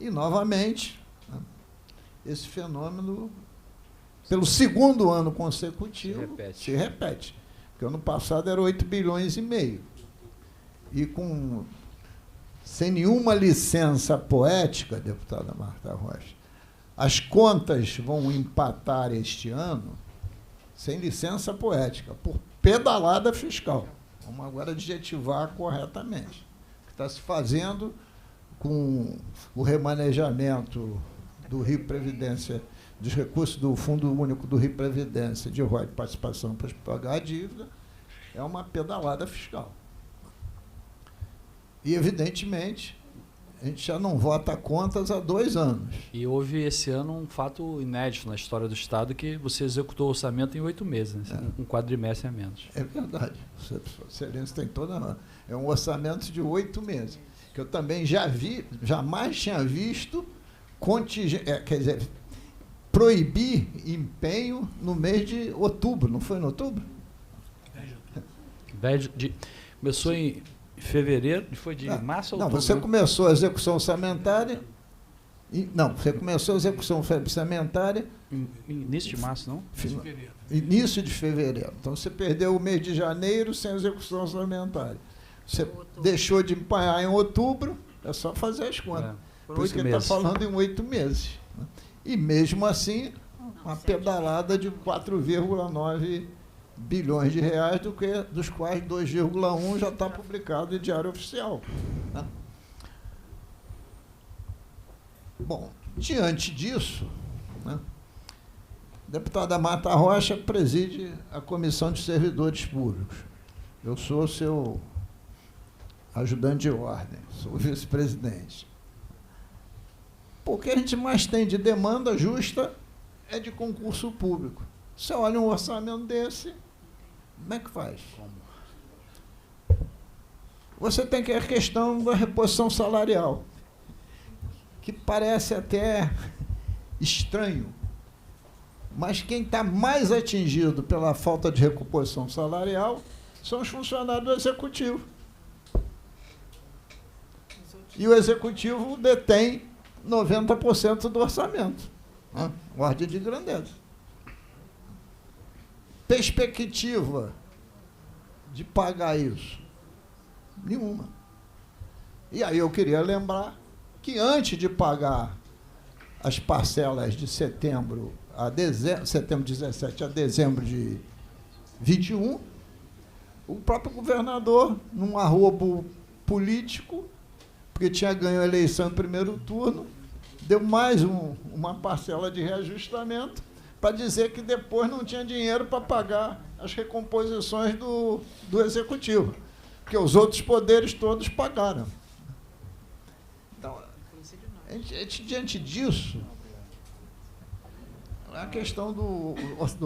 E, novamente, né, esse fenômeno, pelo segundo ano consecutivo, se repete. Porque ano passado era 8 bilhões e meio. E sem nenhuma licença poética, deputada Marta Rocha, as contas vão empatar este ano sem licença poética, por pedalada fiscal. Vamos agora adjetivar corretamente. O que está se fazendo com o remanejamento do Rio Previdência, dos recursos do Fundo Único do Rio Previdência, de ROI de participação para pagar a dívida, é uma pedalada fiscal. E, evidentemente, a gente já não vota contas há 2 anos. E houve esse ano um fato inédito na história do Estado, que você executou o orçamento em 8 meses, né? Um quadrimestre a menos. É verdade. Excelência tem toda a razão. É um orçamento de 8 meses. Que eu também jamais tinha visto proibir empenho no mês de outubro. Não foi em outubro? Começou em fevereiro, foi de março a outubro? Não, você começou a execução orçamentária. Você começou a execução orçamentária. Início de março, não? Início de fevereiro. Então você perdeu o mês de janeiro sem execução orçamentária. Você deixou de empenhar em outubro, é só fazer as contas. Por isso que ele está falando em 8 meses. Né? E mesmo assim, uma pedalada de 4,9 bilhões de reais, dos quais 2,1 já está publicado em Diário Oficial. Né? Bom, diante disso, né, a deputada Marta Rocha preside a Comissão de Servidores Públicos. Eu sou seu ajudante de ordem, sou vice-presidente. O que a gente mais tem de demanda justa é de concurso público. Você olha um orçamento desse, como é que faz? Você tem que a questão da reposição salarial, que parece até estranho, mas quem está mais atingido pela falta de reposição salarial são os funcionários do Executivo. E o Executivo detém 90% do orçamento. Né? Ordem de grandeza. Perspectiva de pagar isso? Nenhuma. E aí eu queria lembrar que antes de pagar as parcelas de setembro de 17 a dezembro de 21, o próprio governador, num arrobo político, porque tinha ganho a eleição em primeiro turno, deu mais uma parcela de reajustamento para dizer que depois não tinha dinheiro para pagar as recomposições do Executivo, porque os outros poderes todos pagaram. Então, diante disso, a questão do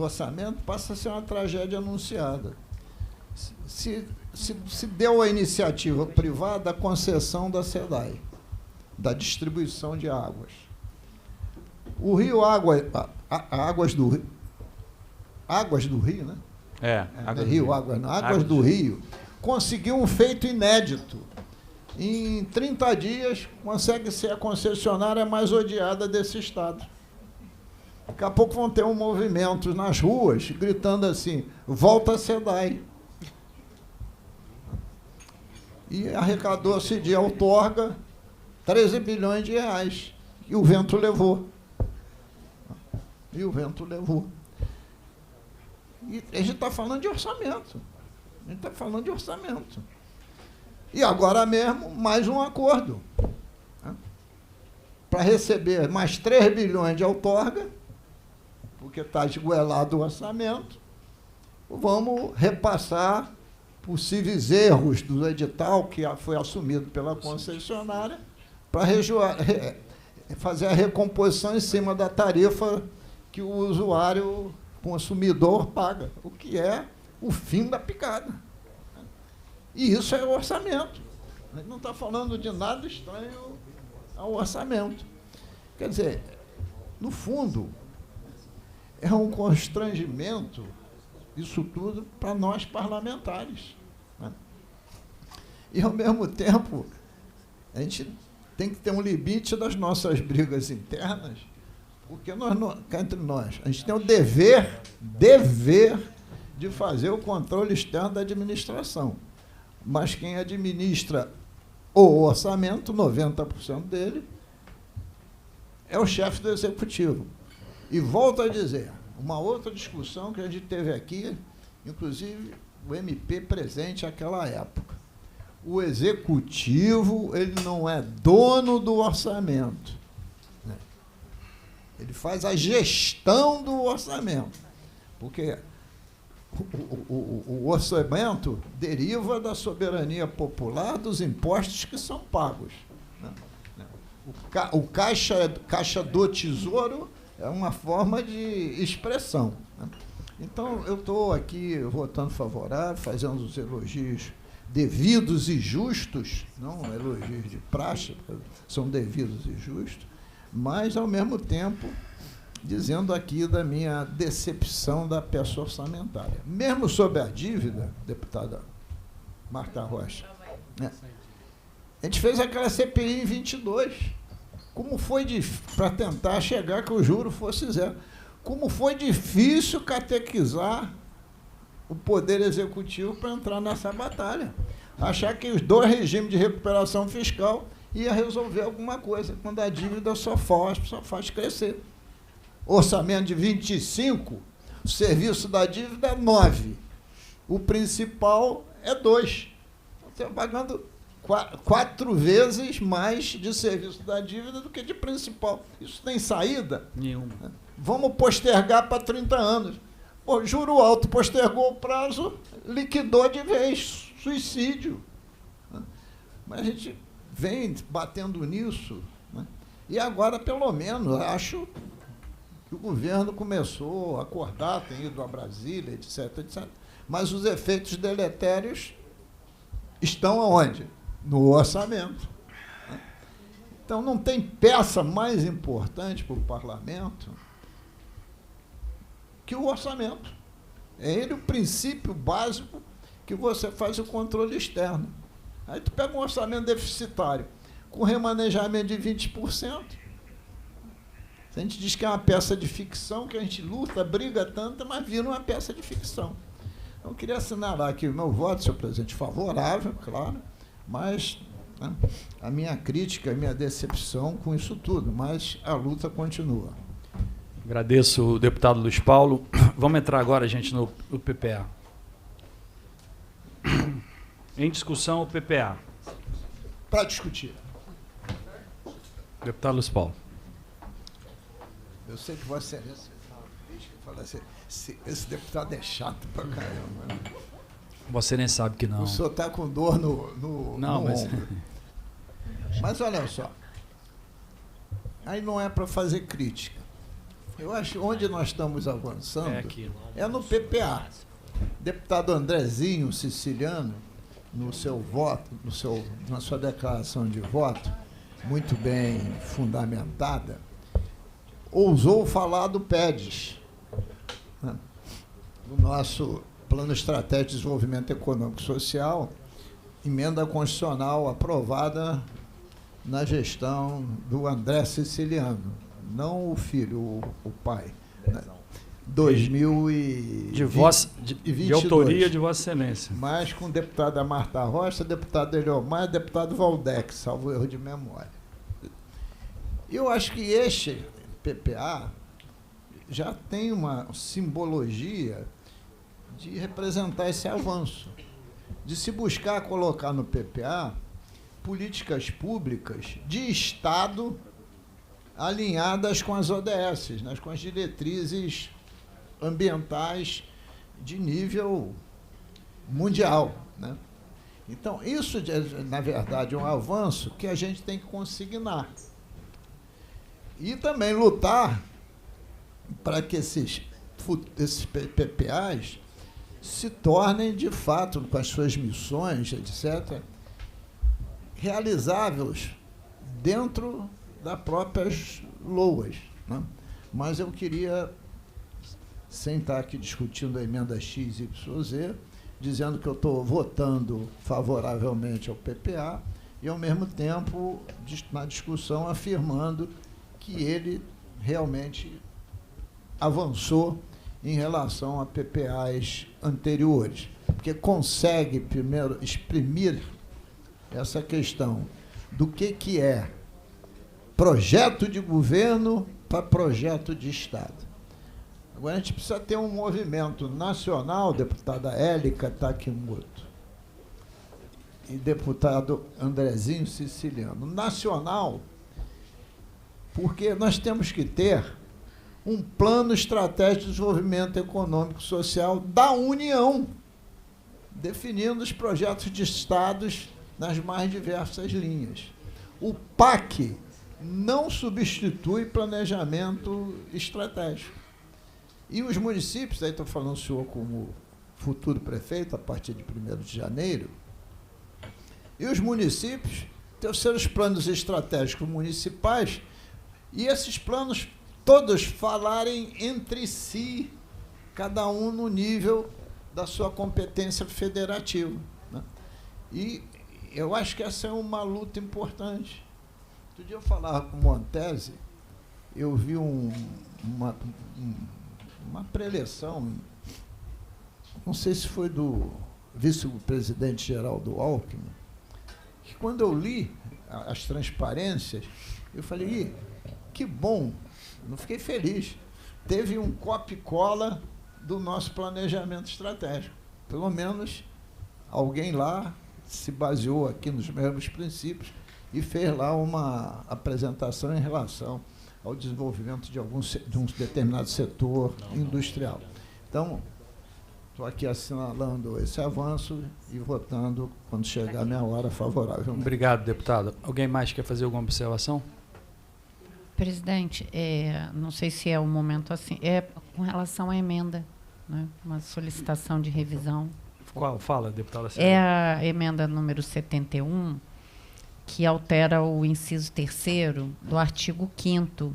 orçamento passa a ser uma tragédia anunciada. se deu à iniciativa privada a concessão da SEDAI, da distribuição de águas. O Rio Águas do Rio, né? Águas do Rio conseguiu um feito inédito. Em 30 dias, consegue ser a concessionária mais odiada desse estado. Daqui a pouco vão ter um movimento nas ruas, gritando assim, volta a SEDAI. E arrecadou-se de outorga 13 bilhões de reais. E o vento levou. E a gente está falando de orçamento. E agora mesmo, mais um acordo. Né? Para receber mais 3 bilhões de outorga, porque está esgoelado o orçamento, vamos repassar possíveis erros do edital que foi assumido pela concessionária para fazer a recomposição em cima da tarifa que o usuário consumidor paga, o que é o fim da picada. E isso é o orçamento. A gente não está falando de nada estranho ao orçamento. Quer dizer, no fundo, é um constrangimento, isso tudo, para nós parlamentares. Né? E, ao mesmo tempo, a gente tem que ter um limite das nossas brigas internas, porque cá entre nós, a gente tem o dever de fazer o controle externo da administração. Mas quem administra o orçamento, 90% dele, é o chefe do executivo. E volto a dizer, uma outra discussão que a gente teve aqui, inclusive o MP presente naquela época. O executivo, ele não é dono do orçamento. Né? Ele faz a gestão do orçamento. Porque o orçamento deriva da soberania popular dos impostos que são pagos. Né? O caixa do Tesouro é uma forma de expressão. Né? Então, eu estou aqui votando favorável, fazendo os elogios devidos e justos, não elogios de praxe, são devidos e justos, mas, ao mesmo tempo, dizendo aqui da minha decepção da peça orçamentária. Mesmo sobre a dívida, deputada Marta Rocha, né, a gente fez aquela CPI em 22. Como foi para tentar chegar que o juro fosse zero. Como foi difícil catequizar o Poder Executivo para entrar nessa batalha. Achar que os 2 regimes de recuperação fiscal ia resolver alguma coisa, quando a dívida só faz crescer. Orçamento de 25, o serviço da dívida é 9. O principal é 2. Você está pagando 4 vezes mais de serviço da dívida do que de principal. Isso tem saída? Nenhuma. Vamos postergar para 30 anos. Pô, juro alto, postergou o prazo, liquidou de vez, suicídio. Mas a gente vem batendo nisso, né? E agora, pelo menos, acho que o governo começou a acordar, tem ido a Brasília, etc, etc. Mas os efeitos deletérios estão aonde? No orçamento. Então, não tem peça mais importante para o parlamento que o orçamento. É ele o princípio básico que você faz o controle externo. Aí tu pega um orçamento deficitário com remanejamento de 20%. A gente diz que é uma peça de ficção, que a gente luta, briga tanto, mas vira uma peça de ficção. Então, eu queria assinalar aqui o meu voto, senhor presidente, favorável, claro, mas, né, a minha crítica, a minha decepção com isso tudo, mas a luta continua. Agradeço o deputado Luiz Paulo. Vamos entrar agora, gente, no PPA. Em discussão, o PPA. Para discutir. Deputado Luiz Paulo. Eu sei que Vossa Excelência fala assim, esse deputado é chato pra caramba. Né? Você nem sabe que não. O senhor está com dor no mas... ombro. Mas olha só, aí não é para fazer crítica. Eu acho que onde nós estamos avançando é no PPA. Deputado Andrezinho Siciliano, no seu voto, na sua declaração de voto, muito bem fundamentada, ousou falar do PEDES, né, do nosso Plano Estratégico de Desenvolvimento Econômico e Social, emenda constitucional aprovada na gestão do André Siciliano, não o filho, o pai. Né? 2022. De autoria de Vossa Excelência. Mas com o deputado Marta Rocha, deputado Eliomar e deputado Valdex, salvo erro de memória. Eu acho que este PPA já tem uma simbologia de representar esse avanço, de se buscar colocar no PPA políticas públicas de Estado alinhadas com as ODS, né, com as diretrizes ambientais de nível mundial, né? Então, isso, na verdade, é um avanço que a gente tem que consignar. E também lutar para que esses PPAs se tornem, de fato, com as suas missões, etc., realizáveis dentro das próprias LOAs, né? Mas eu queria, sem estar aqui discutindo a emenda X, Y, Z, dizendo que eu estou votando favoravelmente ao PPA e, ao mesmo tempo, na discussão, afirmando que ele realmente avançou em relação a PPAs anteriores, porque consegue, primeiro, exprimir essa questão do que é projeto de governo para projeto de Estado. Agora, a gente precisa ter um movimento nacional, deputada Élica Takimoto e deputado Andrezinho Siciliano. Nacional, porque nós temos que ter um plano estratégico de desenvolvimento econômico e social da União, definindo os projetos de estados nas mais diversas linhas. O PAC não substitui planejamento estratégico. E os municípios, aí estou falando o senhor como futuro prefeito, a partir de 1º de janeiro, e os municípios têm os seus planos estratégicos municipais, e esses planos todos falarem entre si, cada um no nível da sua competência federativa, né? E eu acho que essa é uma luta importante. Outro dia eu falava com o Montese, eu vi uma preleção, não sei se foi do vice-presidente Geraldo Alckmin, que quando eu li as transparências, eu falei, que bom, não fiquei feliz. Teve um copia e cola do nosso planejamento estratégico. Pelo menos alguém lá se baseou aqui nos mesmos princípios e fez lá uma apresentação em relação ao desenvolvimento de um determinado setor industrial. Então, estou aqui assinalando esse avanço e votando, quando chegar a minha hora, favorável. Obrigado, deputado. Alguém mais quer fazer alguma observação? Presidente, não sei se é o momento assim, com relação à emenda, né, uma solicitação de revisão. Qual? Fala, deputada. É a emenda número 71, que altera o inciso 3º do artigo 5º.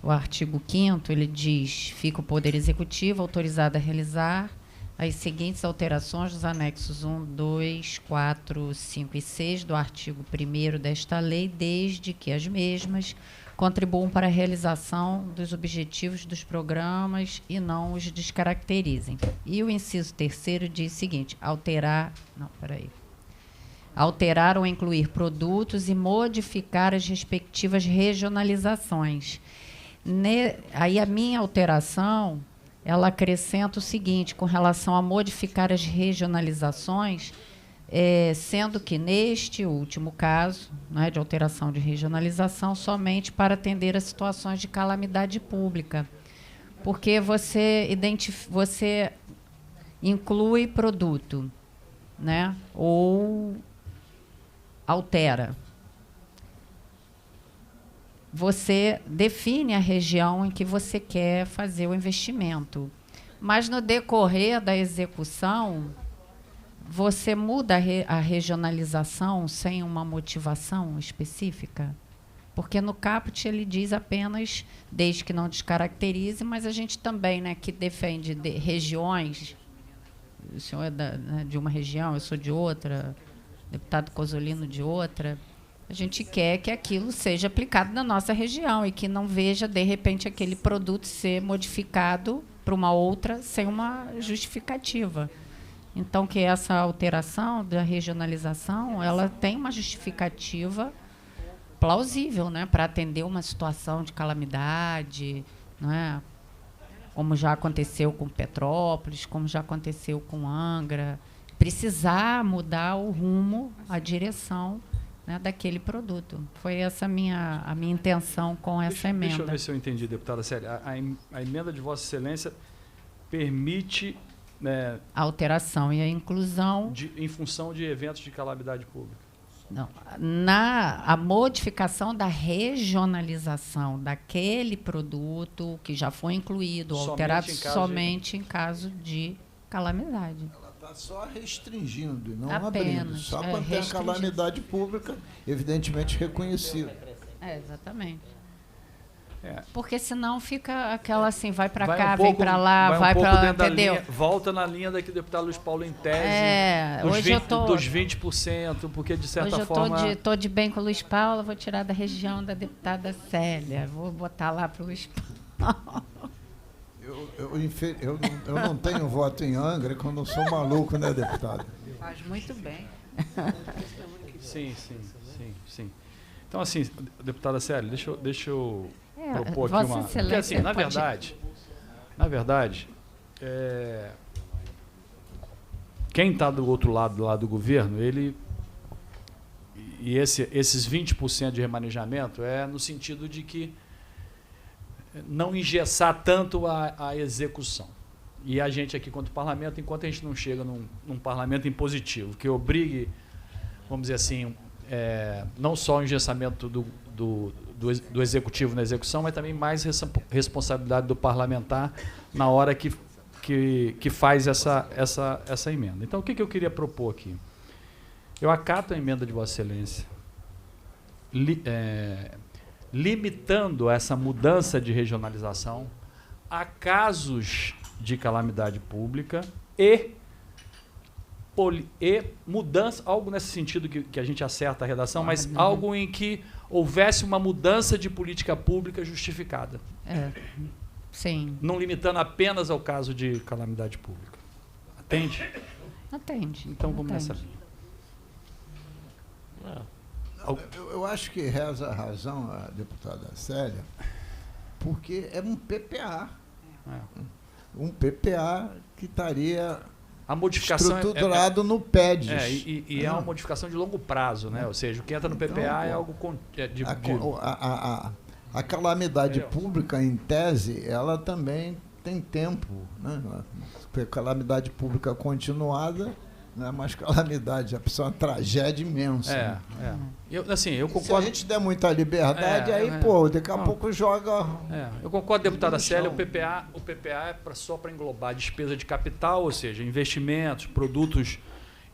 O artigo 5º, ele diz, fica o Poder Executivo autorizado a realizar as seguintes alterações dos anexos 1, 2, 4, 5 e 6 do artigo 1º desta lei, desde que as mesmas contribuam para a realização dos objetivos dos programas e não os descaracterizem. E o inciso 3º diz o seguinte, alterar ou incluir produtos e modificar as respectivas regionalizações. Aí a minha alteração, ela acrescenta o seguinte, com relação a modificar as regionalizações, sendo que neste último caso, né, de alteração de regionalização, somente para atender a situações de calamidade pública, porque você inclui produto, né, ou altera. Você define a região em que você quer fazer o investimento. Mas no decorrer da execução, você muda a regionalização sem uma motivação específica? Porque no caput ele diz apenas, desde que não descaracterize, mas a gente também, né, que defende regiões, o senhor é de uma região, eu sou de outra, deputado Cozzolino de outra, a gente quer que aquilo seja aplicado na nossa região e que não veja, de repente, aquele produto ser modificado para uma outra sem uma justificativa. Então, que essa alteração da regionalização, ela tem uma justificativa plausível, né, para atender uma situação de calamidade, né, como já aconteceu com Petrópolis, como já aconteceu com Angra, precisar mudar o rumo, a direção, né, daquele produto. Foi essa a minha intenção com essa emenda. Deixa eu ver se eu entendi, deputada Célia. A emenda de Vossa Excelência permite... a alteração e a inclusão... em função de eventos de calamidade pública. Não, a modificação da regionalização daquele produto que já foi incluído, alterado somente em caso de calamidade. Ela está só restringindo, e não Apenas, abrindo. Só quando tem a calamidade pública, evidentemente reconhecida. Exatamente. Porque senão fica aquela assim, vai para cá, um pouco, vem para lá, vai para lá, entendeu? Linha, volta na linha da que o deputado Luiz Paulo em tese, dos 20%, porque de certa forma... Hoje eu estou de bem com o Luiz Paulo, vou tirar da região da deputada Célia, vou botar lá para o Luiz Paulo. Eu não tenho voto em Angra, que eu não sou maluco, né, deputado? Faz muito bem. Sim. Então, assim, deputada Célia, deixa eu propor aqui uma... Porque, assim, na verdade, quem está do outro lado lá do governo, esses 20% de remanejamento é no sentido de que não engessar tanto a execução. E a gente aqui, quanto parlamento, enquanto a gente não chega num parlamento impositivo, que obrigue, vamos dizer assim, não só o engessamento do executivo na execução, mas também mais responsabilidade do parlamentar na hora que faz essa emenda. Então, o que eu queria propor aqui? Eu acato a emenda de Vossa Excelência, limitando essa mudança de regionalização a casos de calamidade pública e mudança, algo nesse sentido que a gente acerta a redação, mas algo em que houvesse uma mudança de política pública justificada. Sim. Não limitando apenas ao caso de calamidade pública. Atende? Atende. Então vamos nessa linha. Eu acho que reza a razão a deputada Célia, porque é um PPA. Um PPA que estaria a modificação estruturado no PEDES. É uma modificação de longo prazo, né? Ou seja, o que entra no PPA é algo a calamidade pública, em tese, ela também tem tempo, né? Porque calamidade pública continuada não é mais calamidade, é uma tragédia imensa. Eu concordo. Se a gente der muita liberdade, daqui a pouco joga... Eu concordo, deputada Célia, o PPA é só para englobar despesa de capital, ou seja, investimentos, produtos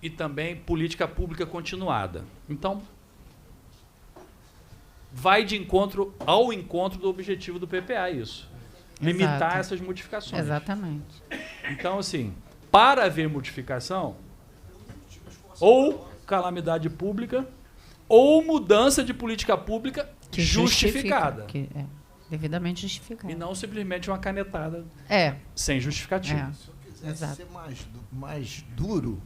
e também política pública continuada. Então, vai ao encontro do objetivo do PPA, isso. Limitar essas modificações. Exatamente. Então, assim, para haver modificação, ou calamidade pública, ou mudança de política pública justificada. Devidamente justificada. E não simplesmente uma canetada sem justificativa. Se eu quisesse ser mais duro,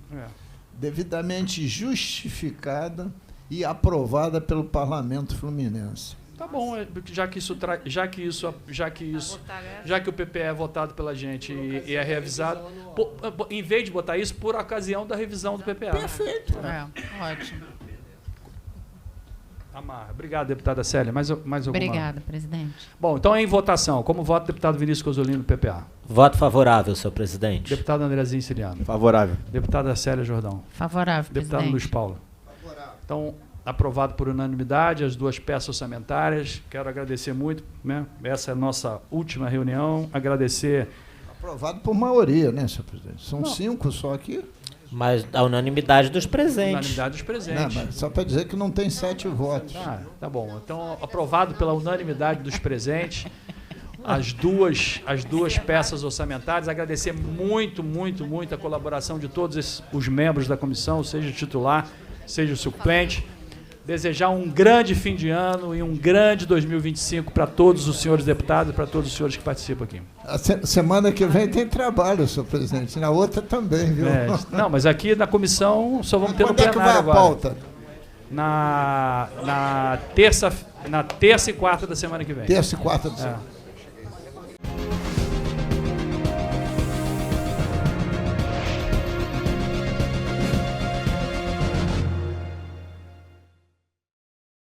devidamente justificada e aprovada pelo Parlamento Fluminense. Tá bom, já que o PPE é votado pela gente e é revisado, em vez de botar isso, por ocasião da revisão do PPA. Perfeito. Ótimo. Amarra. Obrigado, deputada Célia. Mais alguma? Obrigada, presidente. Bom, então em votação. Como vota o deputado Vinícius Cozzolino do PPA? Voto favorável, senhor presidente. Deputado Andrezinho Siciliano. Favorável. Deputada Célia Jordão. Favorável, Deputado presidente. Luiz Paulo. Favorável. Então, aprovado por unanimidade as duas peças orçamentárias. Quero agradecer muito, né? Essa é a nossa última reunião. Agradecer Aprovado por maioria, né, senhor presidente? São 5 só aqui. Mas a unanimidade dos presentes. Unanimidade dos presentes. Não, mas só para dizer que não tem 7 votos. Tá bom. Então, aprovado pela unanimidade dos presentes, as duas peças orçamentárias. Agradecer muito a colaboração de todos os membros da comissão, seja o titular, seja o suplente. Desejar um grande fim de ano e um grande 2025 para todos os senhores deputados e para todos os senhores que participam aqui. A semana que vem tem trabalho, senhor presidente. Na outra também, viu? Não, mas aqui na comissão só vamos ter no Quando é que plenário vai a agora. pauta? Na terça e quarta da semana que vem. Terça e quarta da semana.